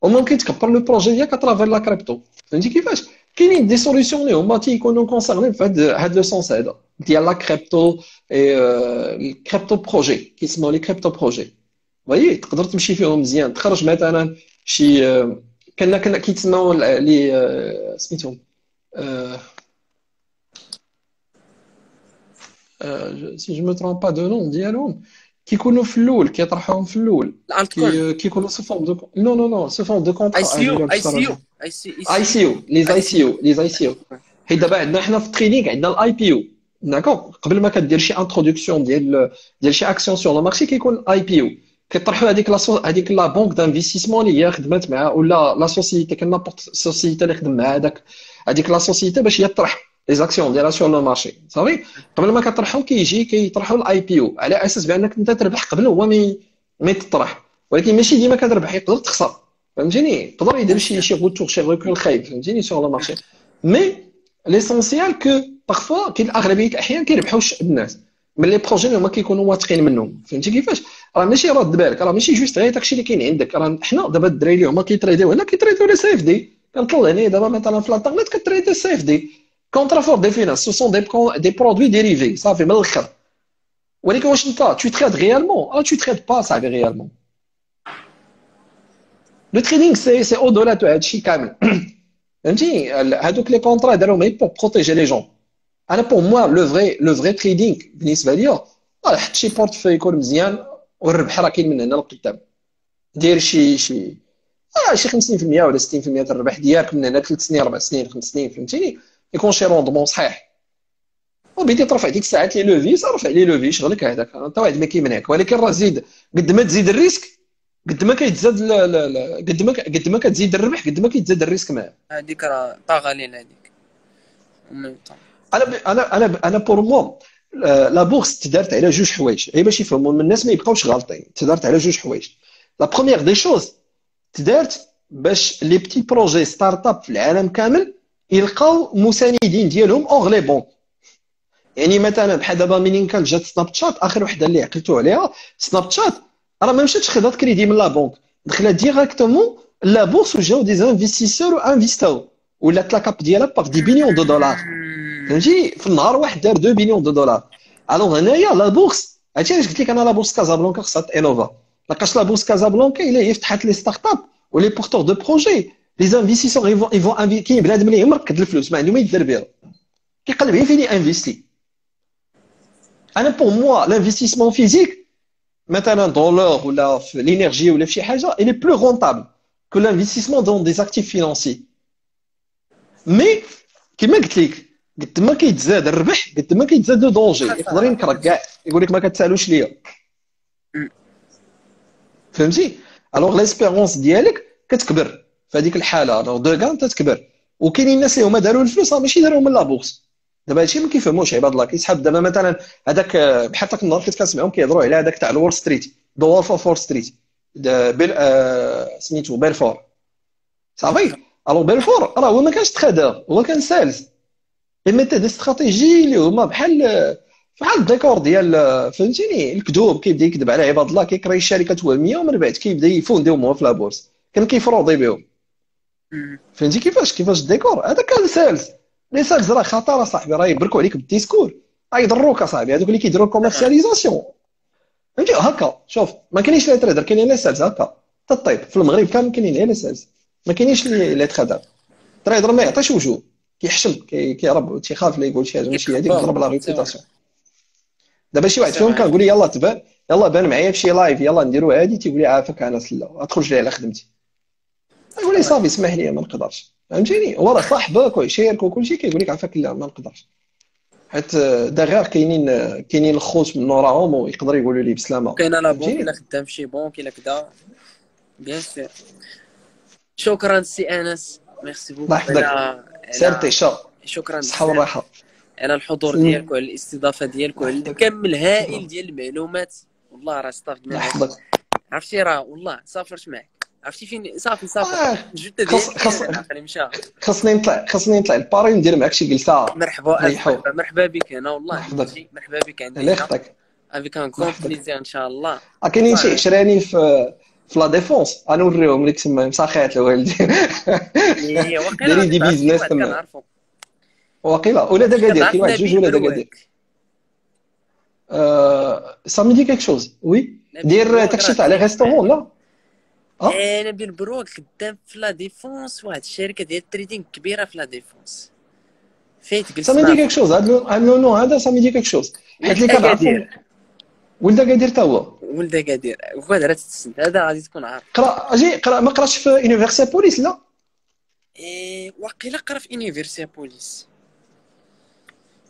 وممكن تكبر لو بروجي ديالك اترافير لا كريبتو. فهمتي كيفاش؟ كاينين دي سوليسيون اللي هما تيكونوا كونسيرني في هاد لو سونس هذا ديال لا كريبتو، الكريبتو بروجي كيسموا لي كريبتو بروجي. وي تقدر تمشي فيهم مزيان، تخرج مثلا شي كنا كيتسموا لي سميتهم سي جو مو ترون با دو نون ديالهم، كيكونوا في الاول كيطرحوهم في الاول كيكونوا سو فورم دو نو سو فورم دو كونطرا اي سي يو لي اي سي يو. حيت دابا عندنا حنا في التريدينغ عندنا الاي بي يو، داكوغ، قبل ما كدير شي انتروداكسيون ديال شي اكسيون سور لو مارشي كيكون اي بي يو، كيطرحوا هذيك لا بونك دانفستيسمون اللي هي خدمات مع، ولا لا سوسيتي، كاين نابورت سوسيتي اللي خدم مع هذيك لا سوسيتي باش هي تطرح لي زاكسيون ديالها سور لو مارشي صافي. قبل ما كطرحهم كيجي كيطرحوا الاي بي او على اساس بانك انت تربح قبل هو ما تطرح، ولكن ماشي ديما كتربح، يقدر تخسر فهمتيني، يقدر يدير شي غوتور شي ريكول خايب فهمتيني سور لو مارشي. مي ليسونسيال كو بارفوا كاين اغلبيه الاحيان كيربحوا الناس من لي بروجي اللي هما كيكونوا واثقين منهم فهمتي كيفاش. راه ماشي رد بالك، راه ماشي جوست غير داكشي اللي كاين عندك، راه حنا دابا الدراري اللي هما كيتريديو هنا كيتريديو لي سي اف دي. كنطلع هنا دابا مثلا في الانترنت كتريدي سي اف دي كونترا فور دي فينانس، سو سون دي برودوي ديريفي صافي من الاخر. ولكن واش انت تو تريد ريالمون؟ تو تريد با صاحبي ريالمون. لو تريدينغ سي او دولا تو هادشي كامل فهمتي. هادوك لي كونترا داروهم غير بور بروتيجي لي جون. انا بور موا لو فري تريدينغ بالنسبه ليا حط شي بورتفوي يكون مزيان والربح راه كاين من هنا لقدام. دير شي 50% ولا 60% تاع الربح ديالك من هنا 3 سنين 4 سنين 5 سنين فهمتيني، يكون شي روندمون صحيح. وبديت ترفع ديك الساعات لي لوفي، رفع لي لوفي شغلك هذاك انت واحد ما كيمنعك. ولكن راه زيد قد ما تزيد الريسك قد ما كيتزاد قد ما كتزيد الربح قد ما كيتزاد الريسك معاه. هذيك راه طاغه لينا هذيك. انا بور مو لا بورس تدارت على جوج حوايج غير باش يفهموا الناس ما يبقاوش غالطين. تدارت على جوج حوايج. لا بروميير دي شوز تدارت باش لي بتي بروجي ستارت اب في العالم كامل يلقاو مساندين ديالهم اونغ لي بونك. يعني مثلا بحال دابا منين كان جات سناب شات اخر وحده اللي عقلتو عليها، سناب شات راه ما مشاتش خدات كريدي من لا بونك، دخلت ديريكتومون لا بورس وجاو دي انفستيسور وانفيستاو ولات لا كاب ديالها باغ دي بليون دو دولار فهمتي. في النهار واحد دار 2 بليون دو دولار. الوغ هنايا لا بورس هادشي علاش قلت لك انا لا بورس كازابلانكا خصها تانوفا. لقاش لا بورس كازابلانكا الا هي فتحت لي ستارت اب ولي بورتور دو بروجي لي انفستيسور يفون كاين بنادم اللي يمركد الفلوس ما عنده ما يدير بها كيقلب غير فين ينفيستي. انا بور موا لانفستيسمون فيزيك مثلا دولار ولا في الانرجي ولا في شي حاجه الي بلو رونطابل كو لانفستيسمون دون دي اكتيف فينانسي. مي كما قلت لك قد ما كيتزاد الربح قد ما كيتزاد لو دونجي. يقدر ينكرك كاع يقول لك ما كتسالوش ليا فهمتي. الوغ ليسبيرونس ديالك كتكبر في هذيك الحاله. الوغ دو كان تكبر. وكاينين الناس اللي هما داروا الفلوس ماشي داروهم من لا بورس. دابا هادشي ما كيفهموش عباد الله. كيسحب دابا مثلا هذاك بحال داك النهار كنت كنسمعهم كيهضروا على هذاك تاع الول ستريت دو وولف اوف وول ستريت سميتو بيرفور صافي. الوغ بيرفور راه هو ما كانش تخادر، هو كان سالز. ميتا دي استراتيجي اللي هما بحال الديكور ديال فهمتيني الكذوب. كيبدا يكذب على عباد الله كيكري شركات وهميه ومن بعد كيبدا يفونديهم هو في لابورس. كان كيفروضي بهم فهمتي كيفاش الديكور. هذا كان سالز. لي سالز راه خطر صاحبي، راه يبركوا عليك بالديسكور، راه يضروك اصاحبي. هذوك اللي كيديروا الكوميرسياليزاسيون فهمتي هكا. شوف ما كاينينش لي تريدر، كاينين لي سالز هكا. الطيب في المغرب كامل كاينين غير لي سالز، ما كاينينش لي تريدر. تريدر ما يعطيش وجهه، كيحشم كيهرب تيخاف لا يقول شي حاجه ماشي هذيك، يضرب لا ريبيوتاسيون. دابا شي واحد فيهم كنقول يلاه تبان، يلاه بان معايا في شي لايف، يلاه نديرو هادي، تيقول لي عافاك انا سلا تخرج لي على خدمتي. نقول لي صافي اسمح لي ما نقدرش فهمتيني. هو راه صاحبك ويشارك وكلشي كيقول لك عافاك لا ما نقدرش. حيت داغيغ كاينين الخوت من وراهم ويقدروا يقولوا لي بسلامه. كاين لا بونك الا خدام في شي بونك الا كذا بيان سير. شكرا سي انس، ميرسي بوكو. الله يحفظك سيرتي شا. شكرا صحه والراحه على الحضور ديالك وعلى الاستضافه ديالك وعلى الكم الهائل ديال المعلومات. والله راه استفدت منك. عرفتي راه والله سافرت معك، عرفتي فين صافي جده ديالي مشى. خاصني نطلع لباري ندير معك شي جلسه. مرحبا بك هنا والله. مرحبا بك عندنا. الله يخطيك افيك ان كون بليزير ان شاء الله. كاينين شي عشراني في لا ديفونس غنوريهم لك تما مساخيات الوالدين. دايرين دي بيزنس تما واقيلا. ولا داكادير كاين واحد جوج ولا داكادير. سا مي دي كيك شوز وي. دير تكشف على ريستورون لا. انا بالبروك خدام في لا ديفونس، واحد الشركه ديال التريدينغ كبيره في لا ديفونس. فايت قلت سامي دي كيك شوز هذا نو هذا سامي دي كيك شوز حيت اللي كنعرفو ولد قادير تا هو ولد قادير وكادرات تسد. هذا غادي تكون عارف. قرا ما قراش في يونيفرسيتي بوليس لا. واقيلا قرا في يونيفرسيتي بوليس.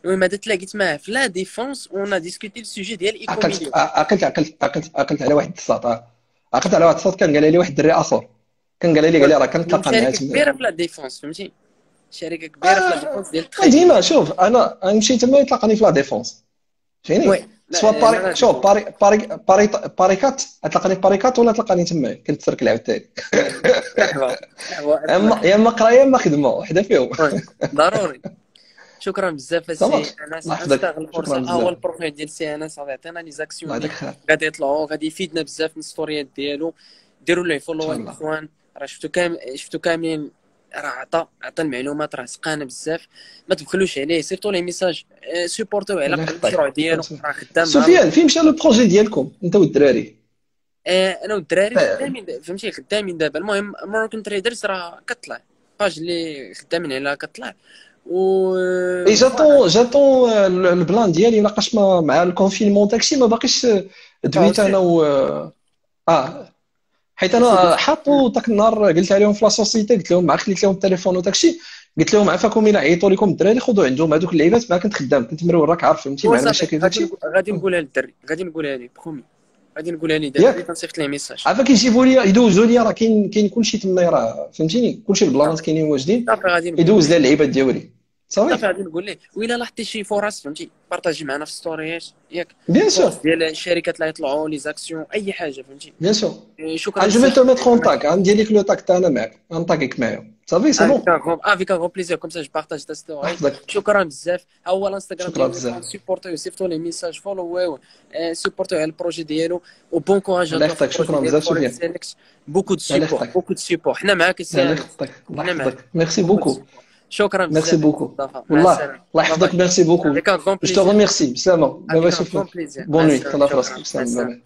المهم هذا تلاقيت معاه في لا ديفونس ونا ديسكوتي السوجي ديال ايكوميدي. عقلت على واحد الصاط. عقلت على واحد الصوت كان قال لي واحد الدري اخر، كان قال لي راه كنتلاقى معاه تما كبيره في لا ديفونس فهمتي. شركه كبيره في لا ديفونس ديال التريدينغ. ديما شوف، انا نمشي تما يطلقني في لا ديفونس، فهمتيني؟ وي سوا لا لا لا شوف ديفونس. باريكات، تلقاني في باريكات ولا تلقاني تما كنتسركل عاوتاني. مرحبا مرحبا الف اما مرحبا. يا اما قرايه يا اما خدمه، وحده فيهم. وي ضروري. شكرا بزاف السي صافي، انس، الله يحفظك، غنستغل شكرا الفرصه. هو بزاف. البروفيل ديال السي انس غادي يعطينا لي الله زاكسيون يعطيك اللي خير، ان غادي يطلعوا، غادي يفيدنا بزاف من الستوريات ديالو. ديروا ليه شاء فولوات الله. اخوان، راه شفتو كاملين، راه عطى المعلومات راه سقانه بزاف. ما تبخلوش عليه، صيفطوا ليه ميساج، سيبورتيو على الله الاقل يخطيك. المشروع ديالو، راه خدام مع سفيان، فين مشى لو بروجي ديالكم انت والدراري؟ انا والدراري خدامين فهمتي، خدامين دابا. المهم موركن تريدرز راه كطلع، باج اللي خدامين عليها كطلع و اي فوالا. جاتون البلان ديالي لاقاش مع الكونفينمون داكشي ما باقيش دويت انا تفاصيل و حيت سيدي. انا حاطو داك النهار قلت عليهم في لا سوسيتي، قلت لهم خليت لهم التليفون وداكشي، قلت لهم عفاكم الا عيطوا لكم الدراري خذوا عندهم هذوك اللعيبات، ما كنت خدام، كنت مرول راك عارف، فهمتي، هو مع صافي المشاكل داكشي. غادي نقولها للدري، غادي نقولها ليه بخومي، غادي نقولها ليه دابا اللي ياك تنصيفط ليه ميساج. عافاك يجيبوا لي يدوزوا لي، راه كاين كلشي تما، راه فهمتيني، كلشي البلانات صافي كاينين واجدين، غادي نقول يدوز ليه، لي اللعيبات ديالي صافي صافي. غادي نقول ليه. وإلا لاحظتي شي فرص فهمتي بارطاجي معنا في ستوريات ياك، بيان سور، فرص ديال الشركات اللي يطلعوا لي زاكسيون اي حاجه فهمتي. بيان سور. شكرا جو في بزاف تو ميتر اون محمد. تاك، غندير لك لو تاك تاعنا معاك، غنطاكيك معايا صافي، سي بون. افيك ان غون بليزير كوم سا جو بارطاج تا ستوري. نحفظك، شكرا بزاف. ها هو الانستغرام شكرا ديالو اخوان، بزاف. سيبورتيو صيفطوا لي ميساج، فولويو، سيبورتيو على البروجي ديالو. وبون كوراج الله انت في يخطيك، البروجي شكرا ديال بزاف فوريكس سفيان. سيليكس. بوكو دو الله سيبور، يخطيك، بوكو دو سيبور، حنا معاك السي الله انس، يخطيك، الله حنا معاك. يحفظك، ميرسي بوكو دو بوكو. سيبور. شكرا ميرسي بزاف بوكو، مصطفى، مع والله السلامه. الله باي باي. يحفظك، ميرسي بوكو. افيك ان غون جو te بليزير. remercie، بسلامة، باي باي افيك ان غون سفيان. بليزير. مع بون نوي، السلامه. تهلا في راسك، شكرا مع بسلامة، باي السلامه. باي.